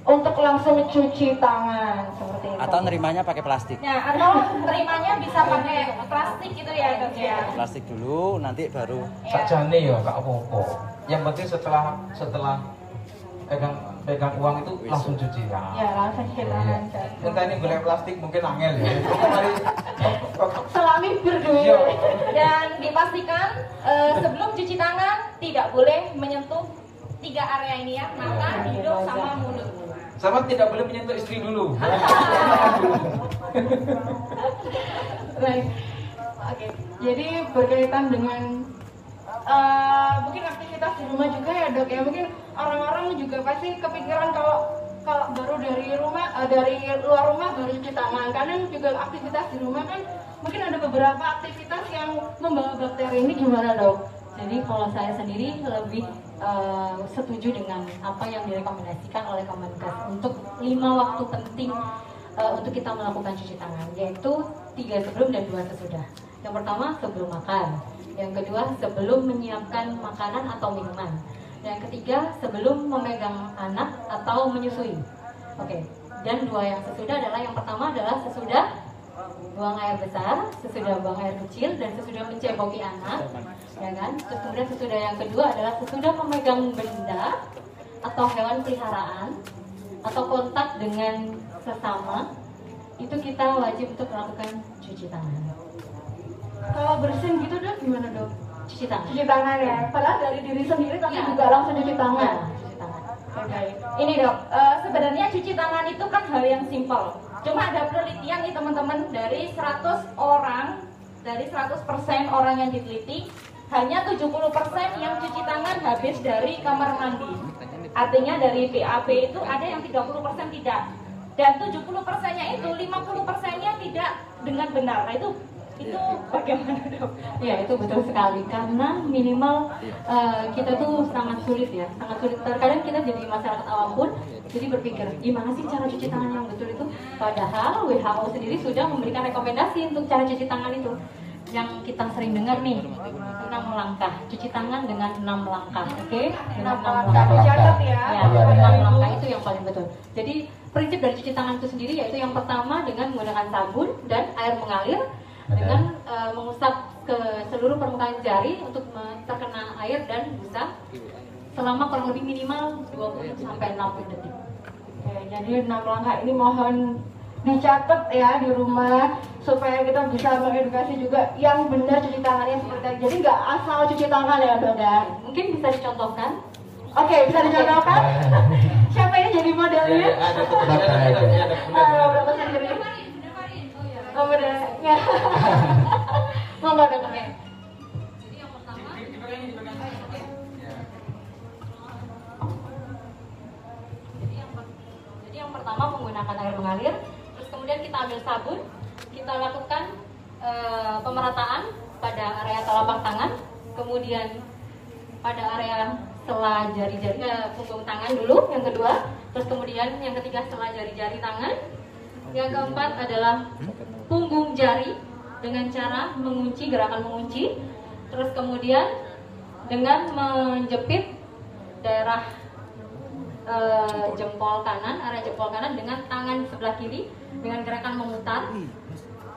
untuk langsung cuci tangan seperti itu.
Atau nerimanya pakai plastik.
Nah, atau terimanya bisa pakai plastik gitu ya, Dok ya?
Plastik dulu, nanti baru.
Sakjane ya gak apa-apa. Yang penting setelah pegang uang itu langsung cuci ya.
Ya langsung cuci tangan.
Entah ini golek plastik mungkin angel ya. Mari
Selami berdua.
Iya.
Dan dipastikan sebelum cuci tangan tidak boleh menyentuh 3 area ini ya, mata, hidung, sama mulut.
sama tidak boleh menyentuh istri dulu.
Baik. Oke. Jadi berkaitan dengan mungkin aktivitas di rumah juga ya dok ya, mungkin orang-orang juga pasti kepikiran kalau baru dari rumah dari luar rumah baru cuci tangan. Kadang juga aktivitas di rumah kan mungkin ada beberapa aktivitas yang membawa bakteri ini, gimana dok?
Jadi kalau saya sendiri lebih setuju dengan apa yang direkomendasikan oleh Kemenkes untuk 5 waktu penting untuk kita melakukan cuci tangan, yaitu 3 sebelum dan 2 sesudah. Yang pertama sebelum makan, yang kedua sebelum menyiapkan makanan atau minuman, yang ketiga sebelum memegang anak atau menyusui. Oke. Dan 2 yang sesudah adalah, yang pertama adalah sesudah buang air besar, sesudah buang air kecil, dan sesudah menceboki anak, ya kan? Terus kemudian sesudah yang kedua adalah sesudah memegang benda atau hewan peliharaan atau kontak dengan sesama, itu kita wajib untuk melakukan cuci tangan.
Kalau bersin gitu dok, gimana dok?
Cuci tangan.
Cuci tangan ya. Padahal dari diri sendiri tapi
Ya.
juga langsung cuci tangan.
Cuci tangan.
Oke.
Ini dok, sebenarnya cuci tangan itu kan hal yang simpel. Cuma ada penelitian nih teman-teman, dari 100 orang, dari 100% orang yang diteliti, hanya 70% yang cuci tangan habis dari kamar mandi. Artinya dari BAB itu ada yang 30% tidak. Dan 70%-nya itu 50%-nya tidak dengan benar. Nah itu
Itu bagaimana dok? Ya itu betul sekali karena minimal kita tuh sangat sulit ya, sangat sulit. Terkadang kita jadi masyarakat awam pun jadi berpikir gimana sih cara cuci tangan yang betul itu. Padahal WHO sendiri sudah memberikan rekomendasi untuk cara cuci tangan itu. Yang kita sering dengar nih 6 langkah cuci tangan dengan 6 langkah, oke? Dengan 6 langkah.
Dicatat ya.
Ya, 6 langkah itu yang paling betul. Jadi prinsip dari cuci tangan itu sendiri yaitu yang pertama dengan menggunakan sabun dan air mengalir dengan mengusap ke seluruh permukaan jari untuk terkena air dan busa selama kurang lebih minimal 20 sampai 60 detik.
Oke, jadi 6 langkah ini mohon dicatat ya di rumah supaya kita bisa mengedukasi juga yang benar cuci tangannya seperti itu. Jadi nggak asal cuci tangan ya dok ya.
Mungkin bisa dicontohkan.
Oke, bisa dicontohkan. Siapa ini jadi modelnya? Berapa sendiri? Oh benar. Ya. Monggo dok.
Jadi yang pertama Jadi yang pertama menggunakan air mengalir, terus kemudian kita ambil sabun, kita lakukan pemerataan pada area telapak tangan, kemudian pada area sela jari-jari punggung tangan dulu, yang kedua, terus kemudian yang ketiga sela jari-jari tangan, yang keempat adalah punggung jari dengan cara mengunci, gerakan mengunci, terus kemudian dengan menjepit daerah jempol kanan, area jempol kanan dengan tangan sebelah kiri dengan gerakan memutar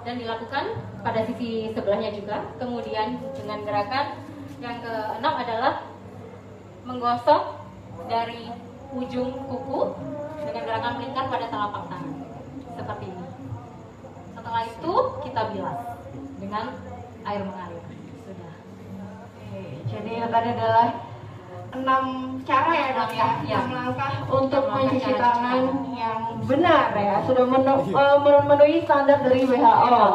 dan dilakukan pada sisi sebelahnya juga. Kemudian dengan gerakan yang keenam adalah menggosok dari ujung kuku dengan gerakan melingkar pada telapak tangan seperti ini. Setelah itu kita bilas dengan air mengalir. Sudah.
Oke, jadi yang tadi adalah 6 cara ya dok ya,
Ya.
6 langkah untuk
Langkah
mencuci
cara
tangan
cuci
yang benar ya, sudah memenuhi standar dari WHO.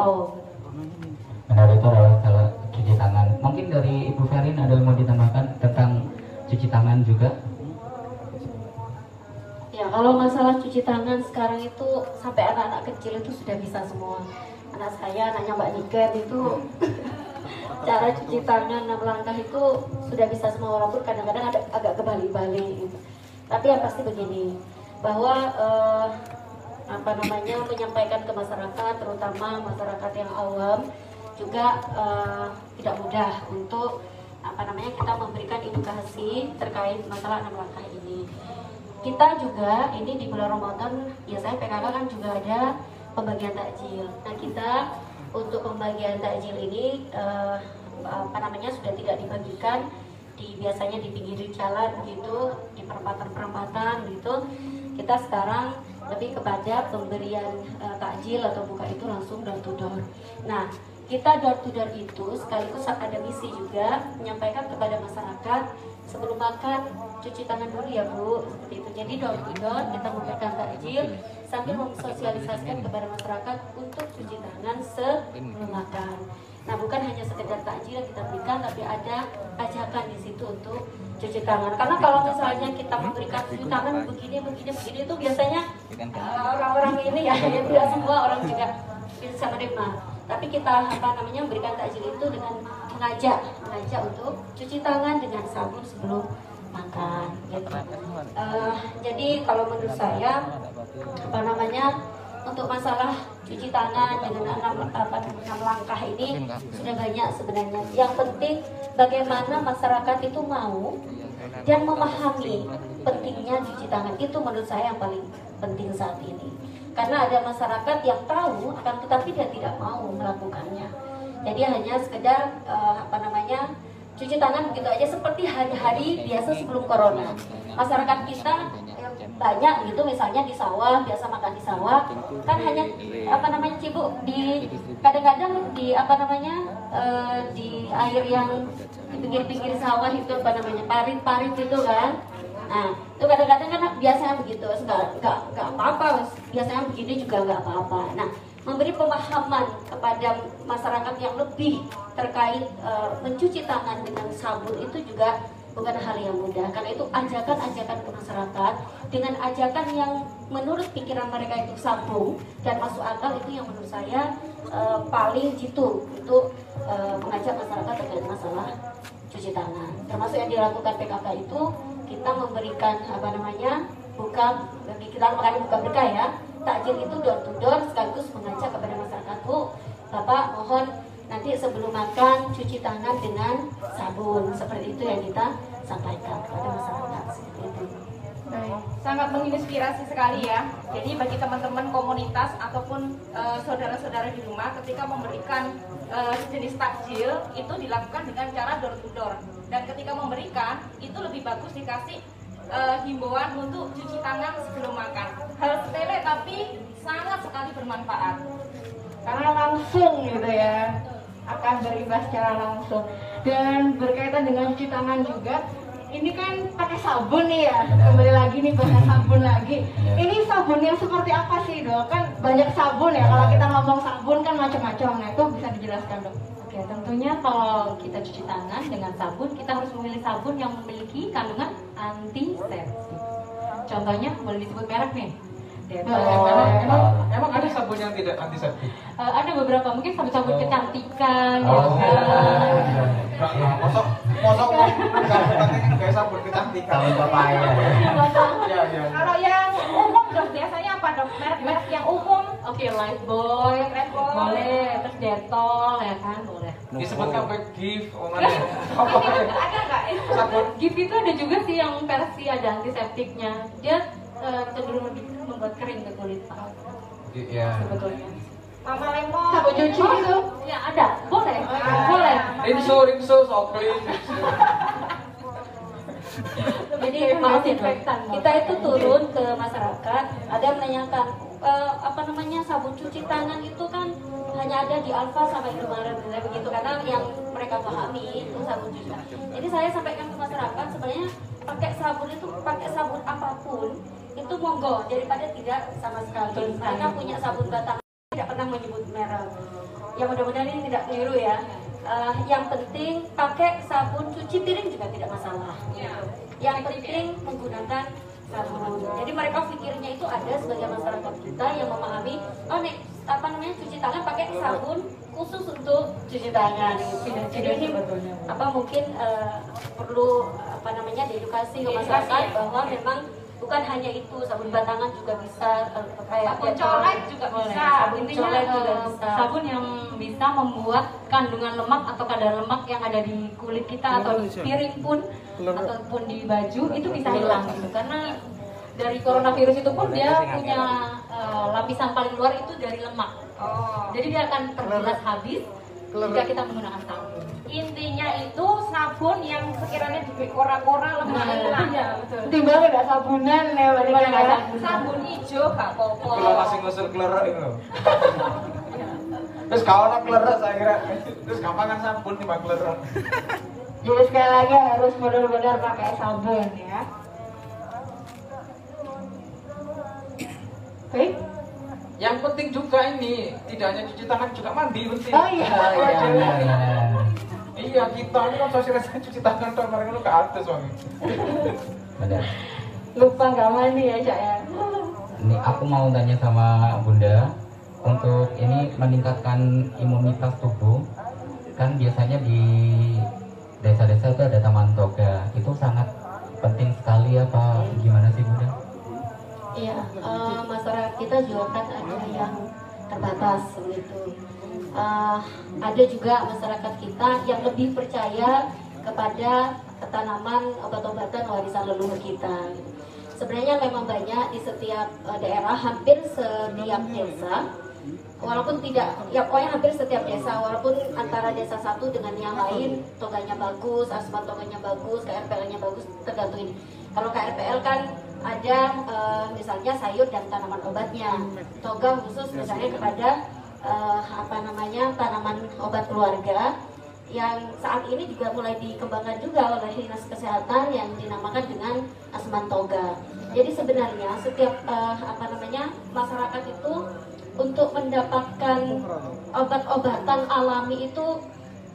Benar, itu adalah cara cuci tangan. Mungkin dari Ibu Ferin ada yang mau ditambahkan tentang cuci tangan juga?
Ya, kalau masalah cuci tangan sekarang itu sampai anak-anak kecil itu sudah bisa semua. Anak saya, anaknya Mbak Niken itu cara cuci tangan 6 langkah itu sudah bisa semua, walaupun kadang-kadang ada agak kebalik-balik gitu. Tapi yang pasti begini, bahwa menyampaikan ke masyarakat, terutama masyarakat yang awam juga tidak mudah untuk kita memberikan edukasi terkait masalah 6 langkah ini. Kita juga ini di bulan Ramadan biasanya PKK kan juga ada pembagian takjil. Nah, kita untuk pembagian takjil ini sudah tidak dibagikan biasanya di pinggir jalan gitu, di perempatan-perempatan gitu. Kita sekarang lebih kepada pemberian takjil atau buka itu langsung door to door. Nah, kita door to door itu sekaligus ada misi juga menyampaikan kepada masyarakat sebelum makan cuci tangan dulu ya Bu, seperti itu. Jadi door to door kita memberikan takjil sambil mensosialisasikan kepada masyarakat untuk cuci tangan sebelum makan. Nah, bukan hanya sekedar takjil yang kita berikan, tapi ada ajakan di situ untuk cuci tangan. Karena kalau misalnya kita memberikan cuci tangan begini itu biasanya orang-orang ini ya tidak semua orang juga bisa menerima. Tapi kita memberikan takjil itu dengan mengajak untuk cuci tangan dengan sabun sebelum makan gitu. Jadi kalau menurut saya untuk masalah cuci tangan dengan 6 langkah ini sudah banyak sebenarnya. Yang penting bagaimana masyarakat itu mau dan memahami pentingnya cuci tangan, itu menurut saya yang paling penting saat ini. Karena ada masyarakat yang tahu akan tetapi dia tidak mau melakukannya. Jadi hanya sekedar cuci tangan begitu aja seperti hari-hari biasa sebelum corona. Masyarakat kita banyak gitu, misalnya di sawah, biasa makan di sawah, kan hanya cibuk di kadang-kadang di di air yang di pinggir-pinggir sawah itu parit-parit gitu kan. Nah, itu kadang-kadang kan biasanya begitu, nggak apa-apa, biasanya begini juga nggak apa-apa. Nah, memberi pemahaman kepada masyarakat yang lebih terkait mencuci tangan dengan sabun itu juga bukan hal yang mudah. Karena itu ajakan-ajakan ke masyarakat dengan ajakan yang menurut pikiran mereka itu sambung dan masuk akal, itu yang menurut saya paling jitu untuk mengajak masyarakat terkait masalah cuci tangan. Termasuk yang dilakukan PKK itu, kita memberikan kita makanya buka berkah ya, takjil itu door to door sekaligus mengajak kepada masyarakat, Bu, Bapak mohon nanti sebelum makan cuci tangan dengan sabun, seperti itu yang kita sampaikan kepada masyarakat, seperti itu.
Baik, sangat menginspirasi sekali ya. Jadi bagi teman-teman komunitas ataupun saudara-saudara di rumah, ketika memberikan sejenis takjil itu dilakukan dengan cara door to door. Dan ketika memberikan itu lebih bagus dikasih himbauan untuk cuci tangan sebelum makan. Hal sepele tapi sangat sekali bermanfaat.
Karena langsung gitu ya, akan berimbas secara langsung. Dan berkaitan dengan cuci tangan juga, ini kan pakai sabun nih ya, kembali lagi nih bahas sabun lagi. Ini sabun yang seperti apa sih, Dok? Kan banyak sabun ya, kalau kita ngomong sabun kan macam-macam. Nah itu bisa dijelaskan, Dok?
Oke, tentunya kalau kita cuci tangan dengan sabun, kita harus memilih sabun yang memiliki kandungan antiseptik. Contohnya boleh disebut merek nih. Dettol.
Emang ada sabun yang tidak antiseptik?
Ada beberapa, mungkin sabun-sabun kecantikan.
Mosok kayak sabun kecantikan.
Sabun papaya.
Iya.
Kalau yang umum dok, biasanya apa dok? Merek yang umum?
Oke, Lifebuoy, boleh, terus Dettol ya kan, boleh.
Disebutkan pakai gift,
Ada nggak?
sabun.
Gift itu ada juga sih yang versi ada antiseptiknya. Dia cenderung lebih membuat kering ke kulit Pak.
Iya.
Sebetulnya.
Mama lemon.
Sabun cuci itu?
Ya ada, boleh, boleh.
Rinso, sokli.
Jadi maaf ya, kita itu turun ke masyarakat, ada yang menanyakan sabun cuci tangan itu kan hanya ada di Alfa sama Indomaret begitu, karena yang mereka pahami itu sabun cuci tangan. Jadi saya sampaikan ke masyarakat, sebenarnya pakai sabun apapun itu monggo, daripada tidak sama sekali. Mereka punya sabun batang, tidak pernah menyebut merek. Ya mudah-mudahan ini tidak keliru ya. Yang penting pakai sabun cuci piring juga tidak masalah. Yang penting menggunakan sabun. Jadi mereka pikirnya itu ada sebagai masyarakat kita yang memahami, cuci tangan pakai sabun khusus untuk cuci tangan. Jadi ini mungkin perlu diedukasi ke masyarakat bahwa memang bukan hanya itu, sabun batangan juga bisa, kayak
Sabun colek juga bisa.
Intinya juga bisa.
Sabun yang bisa membuat kandungan lemak atau kadar lemak yang ada di kulit kita atau di piring pun ataupun di baju itu bisa hilang gitu. Karena dari coronavirus itu pun dia punya lapisan paling luar itu dari lemak. Jadi dia akan terbilas habis jika kita menggunakan sabun.
Intinya itu sabun yang sekiranya di kora-kora lemak hilang.
Iya, betul.
Timbang nggak sabunan ya,
Daripada nggak
ya.
sabun.
Sabun hijau gak apa-apa.
Kalau masih ngusul kelerek itu. Terus kalau nak kelerek saya kira, terus gampang kan sabun timbang kelerek.
Jadi sekali lagi harus benar-benar pakai sabun ya. Oke.
Yang penting juga ini, tidak hanya cuci tangan juga mandi penting.
Oh iya.
Iya, kita ini kan sosialisasi cuci tangan tuh kemarin lu ke atas wangi.
Benar.
Lupa nggak mandi ya Cak ya.
Ini aku mau tanya sama Bunda, untuk ini meningkatkan imunitas tubuh, kan biasanya di desa-desa itu ada taman toga, itu sangat penting sekali apa gimana sih Bunda?
Iya, masyarakat kita juga kan ada yang terbatas begitu. Ada juga masyarakat kita yang lebih percaya kepada tanaman obat-obatan warisan leluhur kita. Sebenarnya memang banyak di setiap daerah, hampir setiap desa, walaupun tidak, ya pokoknya hampir setiap desa, walaupun antara desa satu dengan yang lain toganya bagus, asma toganya bagus, KRPL-nya bagus, tergantung ini. Kalau KRPL kan ada misalnya sayur dan tanaman obatnya, toga khusus misalnya kepada tanaman obat keluarga yang saat ini juga mulai dikembangkan juga oleh Dinas Kesehatan yang dinamakan dengan Asman Toga. Jadi sebenarnya setiap masyarakat itu untuk mendapatkan obat-obatan alami itu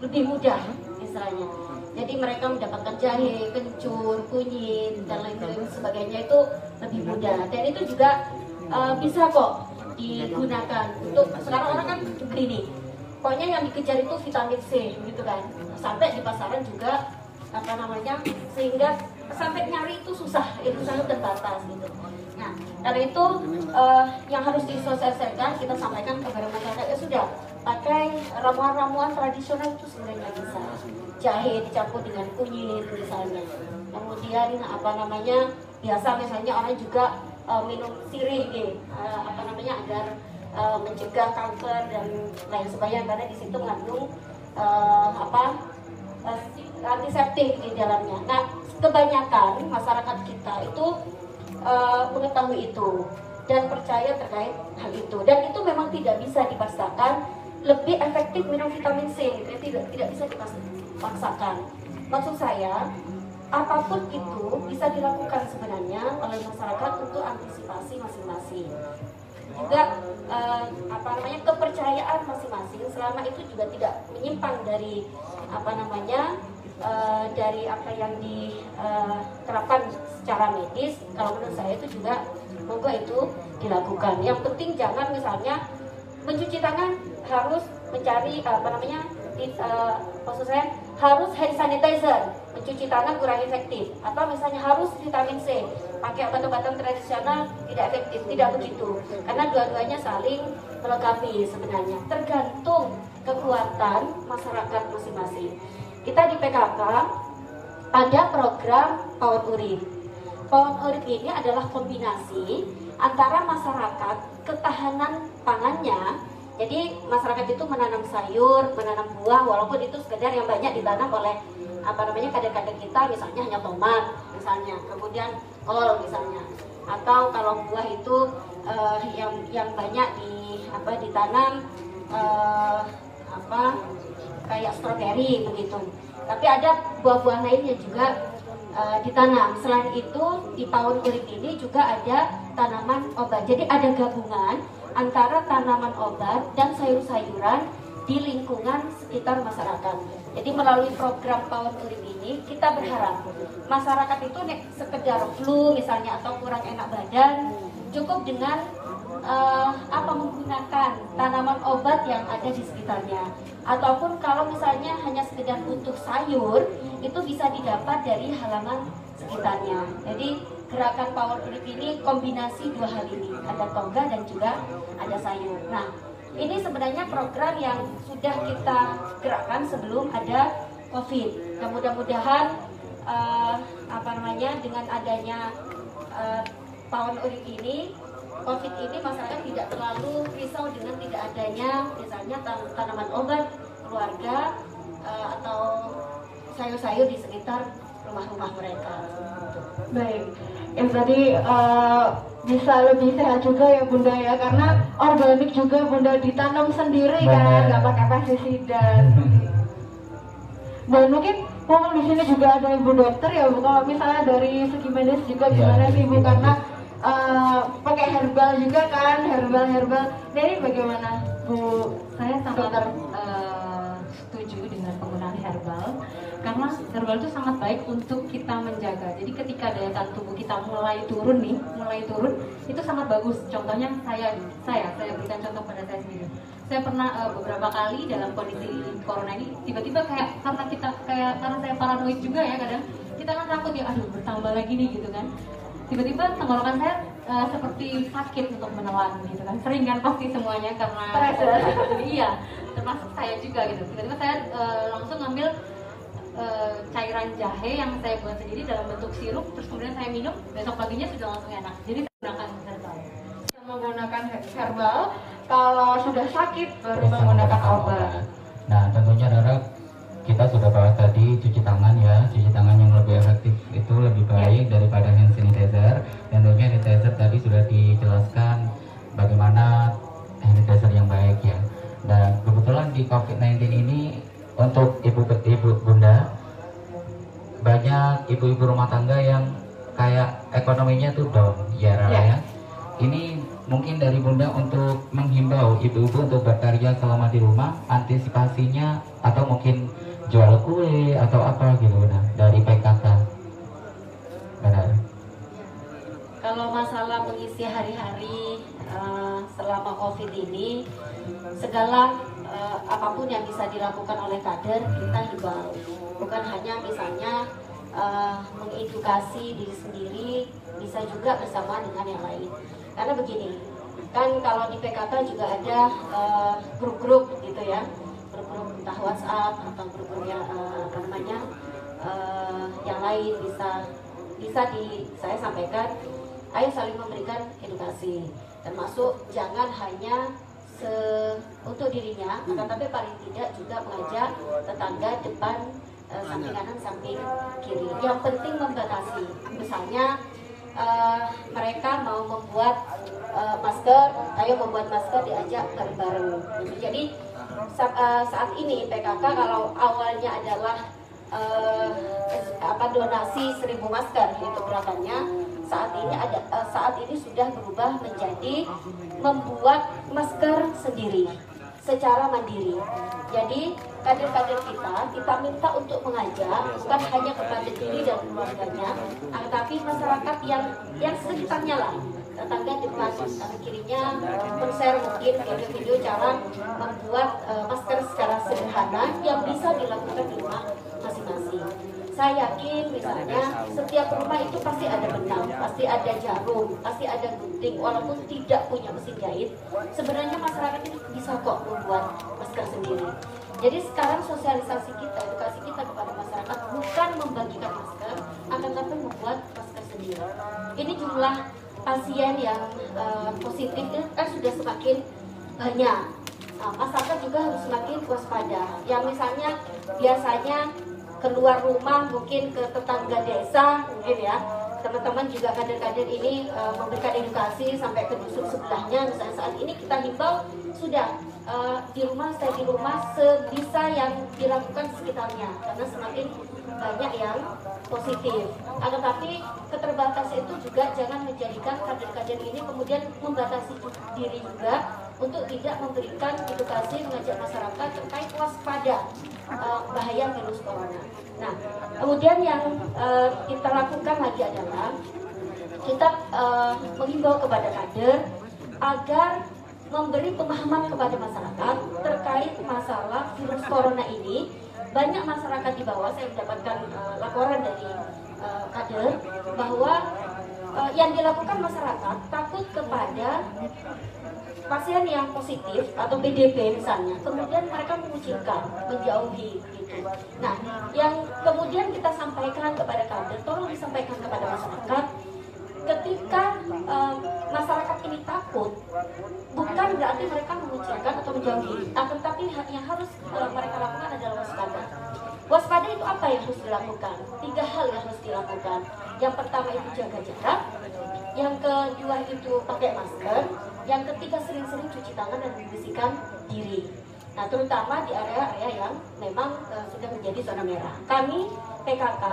lebih mudah istilahnya. Jadi mereka mendapatkan jahe, kencur, kunyit dan lain-lain sebagainya itu lebih mudah. Dan itu juga bisa kok digunakan untuk sekarang orang kan begini. Pokoknya yang dikejar itu vitamin C gitu kan. Sampai di pasaran juga apa namanya, sehingga sampai nyari itu susah, itu sangat terbatas gitu. Nah, karena itu yang harus disosialisasikan, kita sampaikan kepada masyarakat, ya sudah pakai ramuan-ramuan tradisional itu sebenarnya bisa. Jahe dicampur dengan kunyit misalnya. Kemudian apa namanya, biasa misalnya orang juga minum sirih apa namanya, agar mencegah kanker dan lain sebagainya, karena di situ mengandung antiseptik di dalamnya. Nah, kebanyakan masyarakat kita itu mengetahui itu dan percaya terkait hal itu, dan itu memang tidak bisa dipaksakan. Lebih efektif minum vitamin C, tidak bisa dipaksakan. Maksud saya, apapun itu bisa dilakukan sebenarnya oleh masyarakat untuk antisipasi masing-masing. Juga apa namanya, kepercayaan masing-masing selama itu juga tidak menyimpang dari apa namanya, dari apa yang diterapkan secara medis. Kalau menurut saya itu juga monggo itu dilakukan. Yang penting jangan misalnya mencuci tangan harus mencari apa namanya, maksud saya harus hand sanitizer, mencuci tangan kurang efektif, atau misalnya harus vitamin C, pakai obat-obatan tradisional tidak efektif, tidak begitu, karena dua-duanya saling melengkapi sebenarnya, tergantung kekuatan masyarakat masing-masing. Kita di PKK ada program PAUD Urip. PAUD Urip ini adalah kombinasi antara masyarakat ketahanan pangannya. Jadi masyarakat itu menanam sayur, menanam buah, walaupun itu sekedar yang banyak ditanam oleh apa namanya, kader-kader kita, misalnya hanya tomat misalnya, kemudian kol misalnya, atau kalau buah itu yang banyak ditanam kayak stroberi begitu. Tapi ada buah-buah lain yang juga ditanam. Selain itu di PAUD Urip ini juga ada tanaman obat. Jadi ada gabungan antara tanaman obat dan sayur-sayuran di lingkungan sekitar masyarakat. Jadi melalui program PAUD Urip ini kita berharap masyarakat itu sekedar flu misalnya atau kurang enak badan, cukup dengan menggunakan tanaman obat yang ada di sekitarnya. Ataupun kalau misalnya hanya sekedar butuh sayur, itu bisa didapat dari halaman sekitarnya. Jadi gerakan PAUD Urip ini kombinasi dua hal ini, ada toga dan juga ada sayur. Nah, ini sebenarnya program yang sudah kita gerakkan sebelum ada COVID. Dan mudah-mudahan dengan adanya PAUD Urip ini, COVID ini masyarakat tidak terlalu risau dengan tidak adanya misalnya tanaman obat keluarga atau sayur-sayur di sekitar rumah-rumah mereka.
Baik, yang tadi bisa lebih sehat juga ya Bunda ya, karena organik juga Bunda ditanam sendiri kan, nggak pakai pestisida. Dan mungkin di sini juga ada Ibu dokter ya Bu, kalau misalnya dari segi medis juga gimana sih Bu, karena pakai herbal juga kan, herbal. Nah ini bagaimana Bu?
Saya sangat setuju dengan penggunaan herbal, karena herbal itu sangat baik untuk kita menjaga. Jadi ketika daya tahan tubuh kita mulai turun, itu sangat bagus. Contohnya saya berikan contoh pada saya sendiri. Saya pernah beberapa kali dalam kondisi corona ini tiba-tiba karena saya paranoid juga ya, kadang kita kan takut ya, aduh bertambah lagi nih gitu kan. Tiba-tiba tenggorokan saya seperti sakit untuk menelan gitu kan, sering kan pasti semuanya karena iya, termasuk saya juga gitu. Tiba-tiba saya langsung ngambil cairan jahe yang saya buat sendiri dalam bentuk sirup, terus kemudian saya minum, besok paginya sudah langsung enak. Jadi saya menggunakan herbal.
Menggunakan herbal, kalau sudah sakit baru menggunakan obat.
Nah, tentunya Rara, kita sudah bahas tadi cuci tangan ya, cuci tangan yang lebih efektif itu lebih baik daripada hand sanitizer. Dan tentunya hand sanitizer tadi sudah dijelaskan bagaimana hand sanitizer yang baik ya. Dan kebetulan di COVID-19 ini untuk ibu bunda, banyak ibu-ibu rumah tangga yang kayak ekonominya tuh down ya Rara ya. Ini mungkin dari Bunda untuk menghimbau ibu-ibu untuk berkarya selama di rumah, antisipasinya atau mungkin jual kue atau apa gitu, nah dari PKK. Benar.
Kalau masalah mengisi hari-hari selama COVID ini, segala apapun yang bisa dilakukan oleh kader kita himbau. Bukan hanya misalnya mengedukasi diri sendiri, bisa juga bersama dengan yang lain. Karena begini, kan kalau di PKK juga ada grup-grup gitu ya, grup-grup entah WhatsApp atau grup-grup yang yang lain bisa saya sampaikan. Ayo saling memberikan edukasi, termasuk jangan hanya untuk dirinya, tetapi paling tidak juga mengajak tetangga depan, samping kanan, samping kiri. Yang penting membatasi. Misalnya mereka mau membuat masker, ayo membuat masker, diajak bareng-bareng. Jadi saat ini PKK kalau awalnya adalah donasi 1.000 masker itu gerakannya, saat ini sudah berubah menjadi membuat masker sendiri secara mandiri. Jadi kader-kader kita minta untuk mengajak bukan hanya kepada diri dan keluarganya, tetapi masyarakat yang sekitarnya lah, tetangga depan kirinya, share mungkin video-video cara membuat masker secara sederhana yang bisa dilakukan di rumah masing-masing. Saya yakin misalnya setiap rumah itu pasti ada benang, pasti ada jarum, pasti ada gunting. Walaupun tidak punya mesin jahit, sebenarnya masyarakat itu bisa kok membuat masker sendiri. Jadi sekarang sosialisasi kita, edukasi kita kepada masyarakat bukan membagikan masker, akan tapi membuat masker sendiri. Ini jumlah pasien yang positif kan sudah semakin banyak. Masyarakat juga harus semakin waspada. Yang misalnya biasanya keluar rumah mungkin ke tetangga desa mungkin ya, teman-teman juga kader-kader ini memberikan edukasi sampai ke dusun sebelahnya. Misalnya saat ini kita himbau sudah di rumah, stay di rumah sebisa yang dilakukan sekitarnya, karena semakin banyak yang positif. Akan tapi keterbatasan itu juga jangan menjadikan kader-kader ini kemudian membatasi diri juga untuk tidak memberikan edukasi, mengajak masyarakat terkait waspada bahaya virus corona. Nah, kemudian yang kita lakukan lagi adalah kita menghimbau kepada kader agar memberi pemahaman kepada masyarakat terkait masalah virus corona ini. Banyak masyarakat di bawah, saya mendapatkan laporan dari kader bahwa yang dilakukan masyarakat takut kepada pasien yang positif atau PDP misalnya, kemudian mereka mengucilkan, menjauhi gitu. Nah, yang kemudian kita sampaikan kepada kader, tolong disampaikan kepada masyarakat, ketika masyarakat ini takut, bukan berarti mereka mengucilkan atau menjauhi, akan tetapi yang harus mereka lakukan adalah waspada. Waspada itu apa yang harus dilakukan? 3 hal yang harus dilakukan. Yang pertama itu jaga jarak, yang kedua itu pakai masker, yang ketiga sering-sering cuci tangan dan membersihkan diri. Nah, terutama di area-area yang memang sudah menjadi zona merah. Kami PKK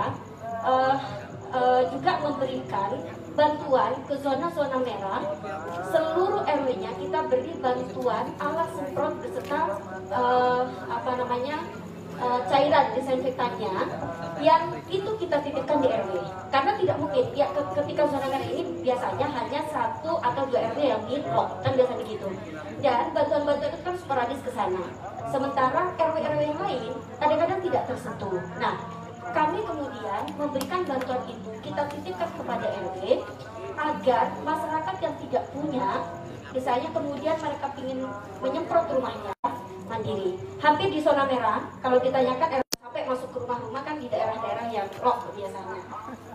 juga memberikan bantuan ke zona-zona merah. Seluruh RW-nya kita beri bantuan alat semprot beserta cairan desinfektannya yang itu kita titipkan di RW, karena tidak mungkin ya ketika zona merah ini biasanya hanya 1 atau 2 RW yang di lock, kan biasa begitu, dan bantuan-bantuan itu kan sporadis ke sana, sementara RW-RW yang lain kadang-kadang tidak tersentuh. Nah, kami kemudian memberikan bantuan itu kita titipkan kepada RW agar masyarakat yang tidak punya, misalnya kemudian mereka ingin menyemprot rumahnya mandiri, hampir di zona merah. Kalau ditanyakan sampai masuk ke rumah-rumah kan di daerah-daerah yang lock biasanya.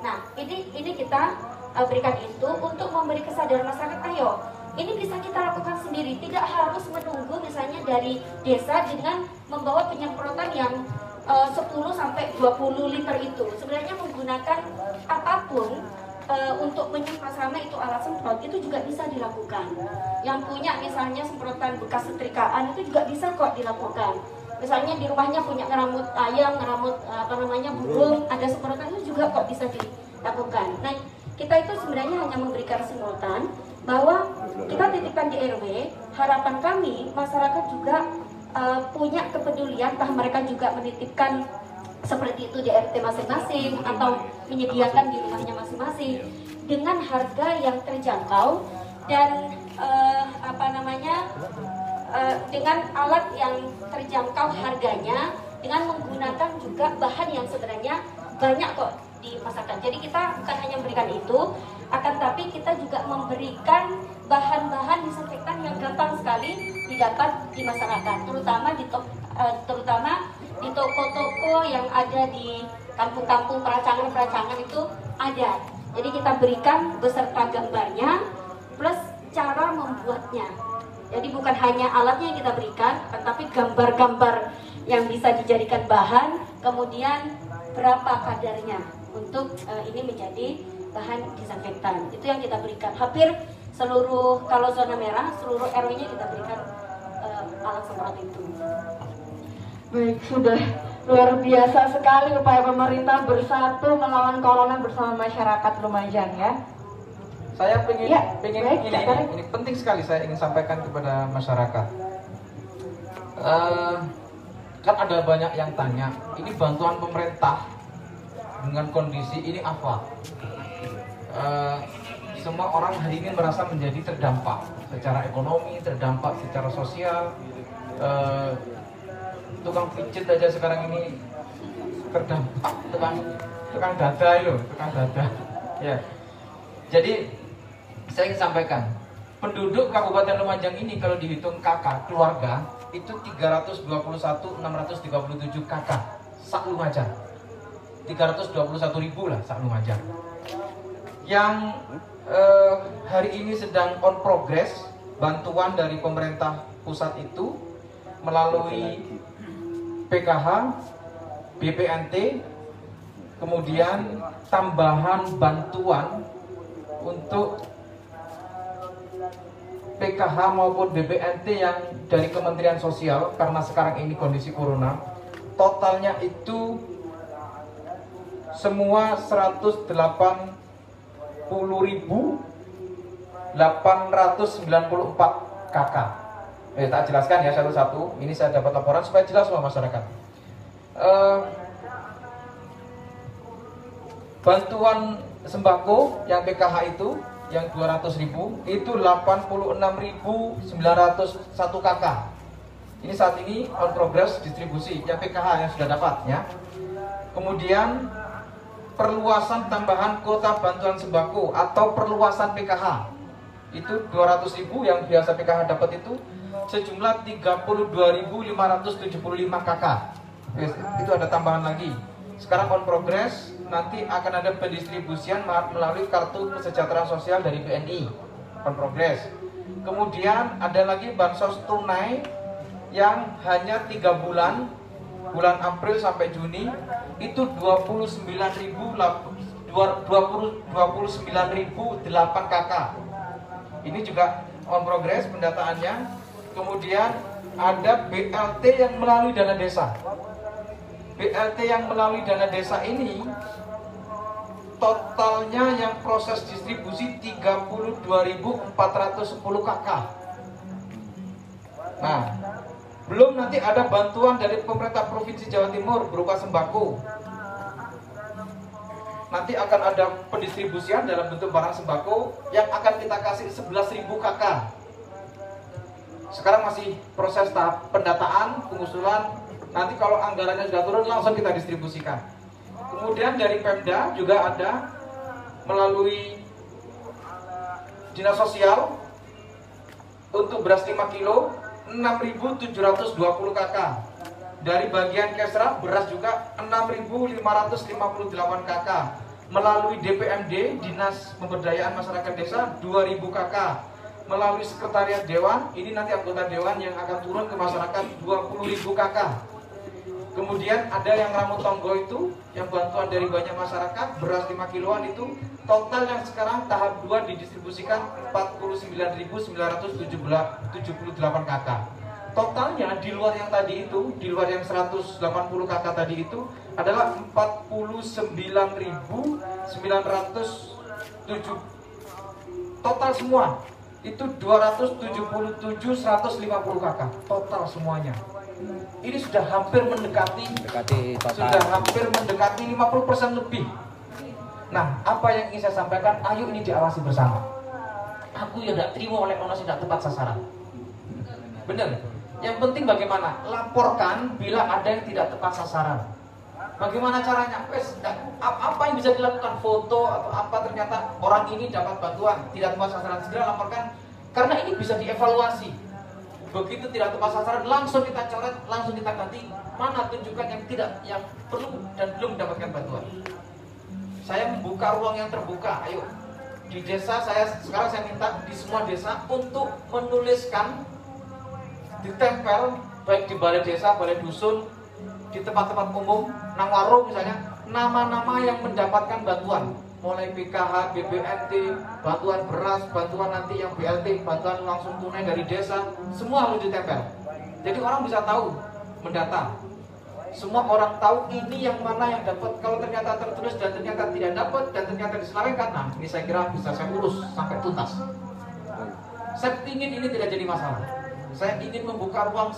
Nah, ini kita berikan itu untuk memberi kesadaran masyarakat. Ayo, ini bisa kita lakukan sendiri, tidak harus menunggu misalnya dari desa dengan membawa penyemprotan yang 10 sampai 20 liter itu. Sebenarnya menggunakan apapun untuk menyemprot, sama itu alat semprot itu juga bisa dilakukan. Yang punya misalnya semprotan bekas setrikaan itu juga bisa kok dilakukan. Misalnya di rumahnya punya ngeramut ayam, ngeramut burung, ada semprotan itu juga kok bisa dilakukan. Nah, kita itu sebenarnya hanya memberikan simultan bahwa kita titipkan di RW. Harapan kami masyarakat juga punya kepedulian, entah mereka juga menitipkan seperti itu di RT masing-masing atau menyediakan di rumahnya masing-masing dengan harga yang terjangkau dan dengan alat yang terjangkau harganya, dengan menggunakan juga bahan yang sebenarnya banyak kok di masyarakat. Jadi kita bukan hanya memberikan itu, akan tapi kita juga memberikan bahan-bahan disinfektan yang gampang sekali didapat di masyarakat, terutama di toko-toko yang ada di kampung-kampung, perancangan itu ada. Jadi kita berikan beserta gambarnya plus cara membuatnya. Jadi bukan hanya alatnya yang kita berikan, tetapi gambar-gambar yang bisa dijadikan bahan, kemudian berapa kadarnya untuk ini menjadi bahan disinfektan. Itu yang kita berikan. Hampir seluruh, kalau zona merah, seluruh RW-nya kita berikan alat semprot itu.
Baik, sudah luar biasa sekali upaya pemerintah bersatu melawan corona bersama masyarakat Lumajang ya.
Saya pengen
baik,
ini penting sekali saya ingin sampaikan kepada masyarakat. Kan ada banyak yang tanya, ini bantuan pemerintah dengan kondisi ini apa? Semua orang hari ini merasa menjadi terdampak secara ekonomi, terdampak secara sosial. Tukang pijit aja sekarang ini terdampak, tukang dada itu, tukang dada. Ya. Jadi saya ingin sampaikan, penduduk Kabupaten Lumajang ini kalau dihitung kakak keluarga itu 321.637 kakak sak Lumajang. 321.000 lah sak Lumajang. Yang hari ini sedang on progress bantuan dari pemerintah pusat itu melalui PKH, BPNT, kemudian tambahan bantuan untuk PKH maupun BPNT yang dari Kementerian Sosial karena sekarang ini kondisi corona, totalnya itu semua 180.894 kakak. Tak jelaskan ya satu-satu. Ini saya dapat laporan supaya jelas sama masyarakat. Bantuan sembako yang PKH itu yang 200.000 itu 86.901 kakak. Ini saat ini on progress distribusi yang PKH yang sudah dapat ya. Kemudian perluasan tambahan kuota bantuan sembako atau perluasan PKH itu 200.000 yang biasa PKH dapat itu sejumlah 32.575 kakak. Itu ada tambahan lagi. Sekarang on progress, nanti akan ada pendistribusian melalui kartu kesejahteraan sosial dari BNI. On progress. Kemudian ada lagi bansos tunai yang hanya 3 bulan, bulan April sampai Juni itu 29.008 kakak. Ini juga on progress pendataannya. Kemudian ada BLT yang melalui dana desa. BLT yang melalui dana desa ini totalnya yang proses distribusi 32.410 kakak. Nah, belum nanti ada bantuan dari pemerintah Provinsi Jawa Timur berupa sembako. Nanti akan ada pendistribusian dalam bentuk barang sembako yang akan kita kasih 11.000 kakak. Sekarang masih proses tahap pendataan, pengusulan. Nanti kalau anggarannya sudah turun langsung kita distribusikan. Kemudian dari Pemda juga ada melalui Dinas Sosial untuk beras 5 kilo 6.720 kakak. Dari bagian Kesra beras juga 6.558 kakak. Melalui DPMD Dinas Pemberdayaan Masyarakat Desa 2.000 kakak. Melalui Sekretariat Dewan, ini nanti anggota Dewan yang akan turun ke masyarakat 20.000 kakak. Kemudian ada yang Ramu Tonggo itu, yang bantuan dari banyak masyarakat, beras 5 kiloan itu, total yang sekarang tahap 2 didistribusikan 49.978 kakak. Totalnya di luar yang tadi itu, di luar yang 180 kakak tadi itu, adalah 49.907 total semua. itu 277.150 kakak total semuanya. Ini sudah hampir mendekati
total.
sudah hampir mendekati 50% lebih. Nah, apa yang ingin saya sampaikan, ayo ini diawasi bersama. Aku ya tidak terima oleh ono tidak tepat sasaran. Benar. Yang penting bagaimana? Laporkan bila ada yang tidak tepat sasaran. Bagaimana caranya? Apa yang bisa dilakukan? Foto atau apa ternyata orang ini dapat bantuan tidak tepat sasaran, segera laporkan. Karena ini bisa dievaluasi. Begitu tidak tepat sasaran, langsung kita coret, langsung kita ganti. Mana tunjukkan yang perlu dan belum mendapatkan bantuan. Saya membuka ruang yang terbuka. Ayo di desa sekarang saya minta di semua desa untuk menuliskan, ditempel baik di balai desa, balai dusun, di tempat-tempat umum, nang warung misalnya, nama-nama yang mendapatkan bantuan, mulai PKH, BBNT, bantuan beras, bantuan nanti yang BLT, bantuan langsung tunai dari desa, semua harus ditempel. Jadi orang bisa tahu, mendata. Semua orang tahu ini yang mana yang dapat. Kalau ternyata tertulis dan ternyata tidak dapat dan ternyata diselewengkan, nah ini saya kira bisa saya urus sampai tuntas. Saya ingin ini tidak jadi masalah. Saya ingin membuka ruang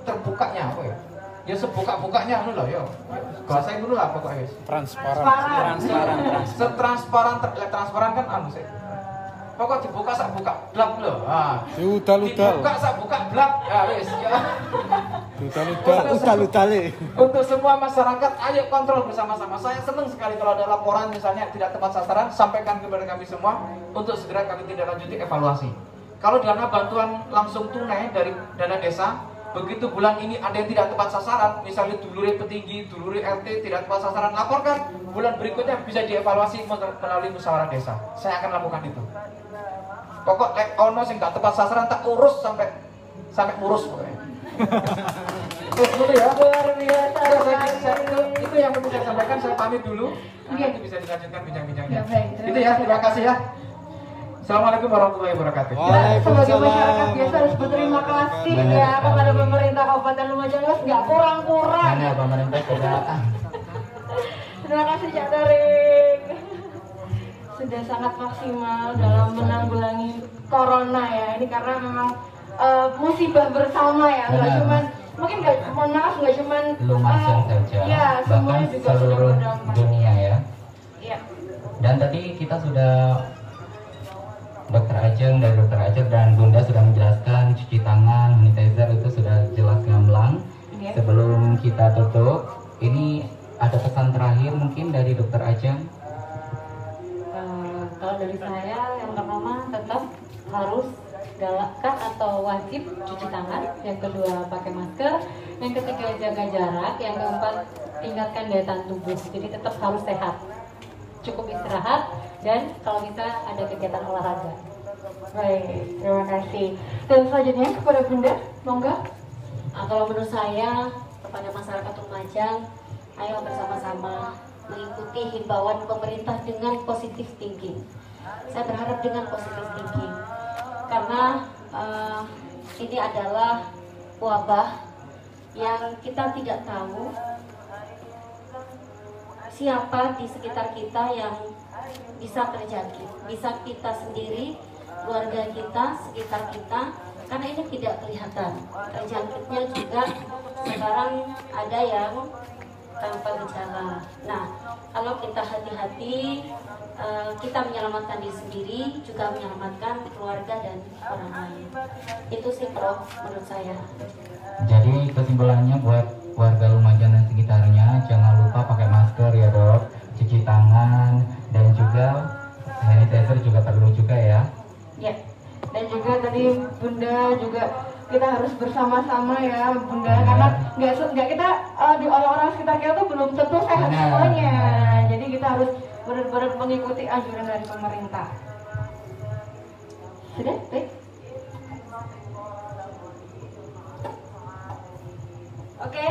terbukanya apa ya? Ya sebuka-bukanya anu lah ya. Bahasa dulu lah pokoknya.
Transparan.
Transparan kan anu sih. Pokok dibuka sak buka blak lho. Ah. Dibuka sak buka blak. Ya wis ya. Udal. Untuk semua masyarakat, ayo kontrol bersama-sama. Saya senang sekali kalau ada laporan misalnya tidak tepat sasaran, sampaikan kepada kami semua untuk segera kami tindak lanjuti evaluasi. Kalau dana bantuan langsung tunai dari dana desa, begitu bulan ini ada yang tidak tepat sasaran, misalnya dulure petinggi, dulure RT tidak tepat sasaran, laporkan. Bulan berikutnya bisa dievaluasi melalui musyawarah desa. Saya akan lakukan itu. Pokok ono sing gak tepat sasaran tak urus sampai urus pokoknya. Terus dulu ya.
Luar biasa.
Itu yang perlu saya sampaikan. Saya pamit dulu. Nanti bisa dilanjutkan bincang-bincangnya.
Ya, baik.
Itu ya. Terima kasih ya. Assalamualaikum warahmatullahi wabarakatuh.
Sebagai masyarakat biasa harus berterima kasih ya kepada pemerintah Kabupaten Lumajang, nggak kurang-kurang.
Mana pemerintah keberatan.
Terima kasih Cak Tarik. Sudah sangat maksimal dalam menanggulangi corona ya. Ini karena memang musibah bersama ya. Nggak cuman mungkin nggak cuman
Lumajang saja,
ya, semuanya
bahkan
juga sudah
seluruh
berdampak.
dunia ya.
Iya.
Dan tadi kita sudah Dokter Ajeng dan Bunda sudah menjelaskan cuci tangan, sanitizer itu sudah jelas gamblang.
Iya.
Sebelum kita tutup, ini ada pesan terakhir mungkin dari Dokter Ajeng.
Kalau dari saya yang pertama tetap harus galakkan atau wajib cuci tangan, yang kedua pakai masker, yang ketiga jaga jarak, yang keempat tingkatkan daya tahan tubuh. Jadi tetap harus sehat, cukup istirahat, dan kalau bisa ada kegiatan olahraga.
Baik, terima kasih. Dan selanjutnya kepada Bunda, monggo.
Kalau menurut saya kepada masyarakat Lumajang, ayo bersama-sama mengikuti himbauan pemerintah dengan positive thinking. Saya berharap dengan positive thinking, karena ini adalah wabah yang kita tidak tahu siapa di sekitar kita yang bisa terjangkit. Bisa kita sendiri, keluarga kita, sekitar kita, karena ini tidak kelihatan. Terjangkitnya juga sekarang ada yang tanpa gejala. Nah, kalau kita hati-hati, kita menyelamatkan diri sendiri, juga menyelamatkan keluarga dan orang lain. Itu sih Prof, menurut saya.
Jadi kesimpulannya buat warga Lumajang dan sekitarnya, jangan lupa pakai masker ya Dok, cuci tangan, dan juga sanitizer juga perlu juga ya.
Ya, dan juga tadi Bunda juga kita harus bersama-sama ya Bunda, karena nggak kita di orang-orang sekitar kita tuh belum tentu sehat semuanya. Jadi kita harus benar-benar mengikuti anjuran dari pemerintah. Sudah, baik.
Oke,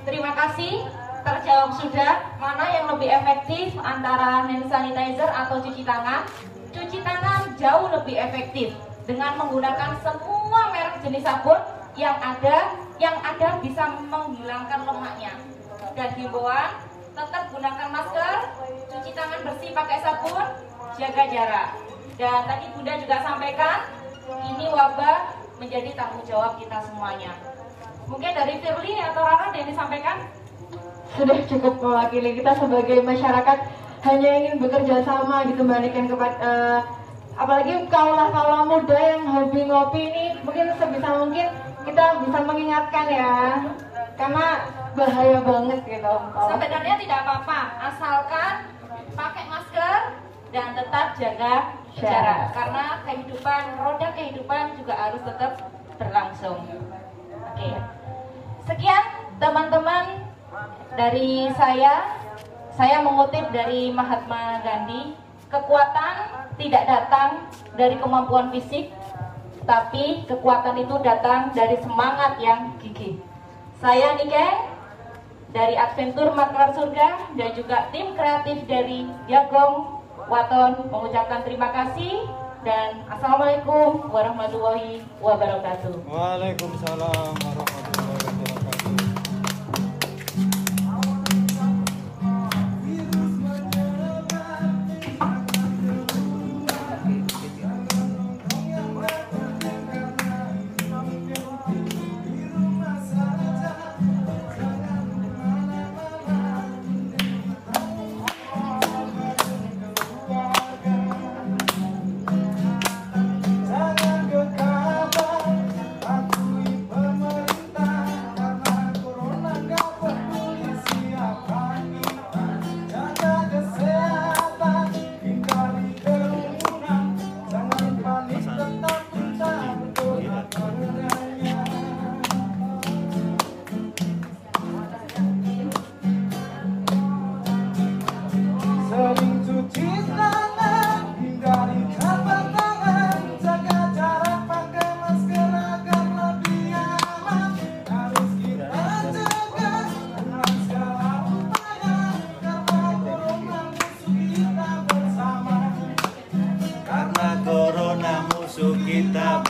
terima kasih. Terjawab sudah. Mana yang lebih efektif antara hand sanitizer atau cuci tangan? Cuci tangan jauh lebih efektif dengan menggunakan semua merek jenis sabun yang ada bisa menghilangkan lemaknya. Dan himbauan, tetap gunakan masker, cuci tangan bersih pakai sabun, jaga jarak. Dan tadi Bunda juga sampaikan, ini wabah menjadi tanggung jawab kita semuanya. Mungkin dari Firly atau Rara ada yang disampaikan?
Sudah cukup mewakili kita sebagai masyarakat, hanya ingin bekerja sama gitu, Mbak Niken, kepada apalagi kaula muda yang hobi ngopi ini, mungkin sebisa mungkin kita bisa mengingatkan ya, karena bahaya banget gitu.
Sebenarnya tidak apa-apa, asalkan pakai masker dan tetap jaga jarak, karena roda kehidupan juga harus tetap berlangsung. Oke. Sekian teman-teman dari saya mengutip dari Mahatma Gandhi, kekuatan tidak datang dari kemampuan fisik, tapi kekuatan itu datang dari semangat yang gigih. Saya Niken dari Adventure Maklar Surga dan juga tim kreatif dari Jagong Waton mengucapkan terima kasih dan Assalamualaikum warahmatullahi wabarakatuh.
Waalaikumsalam warahmatullahi wabarakatuh.
Corona musuh kita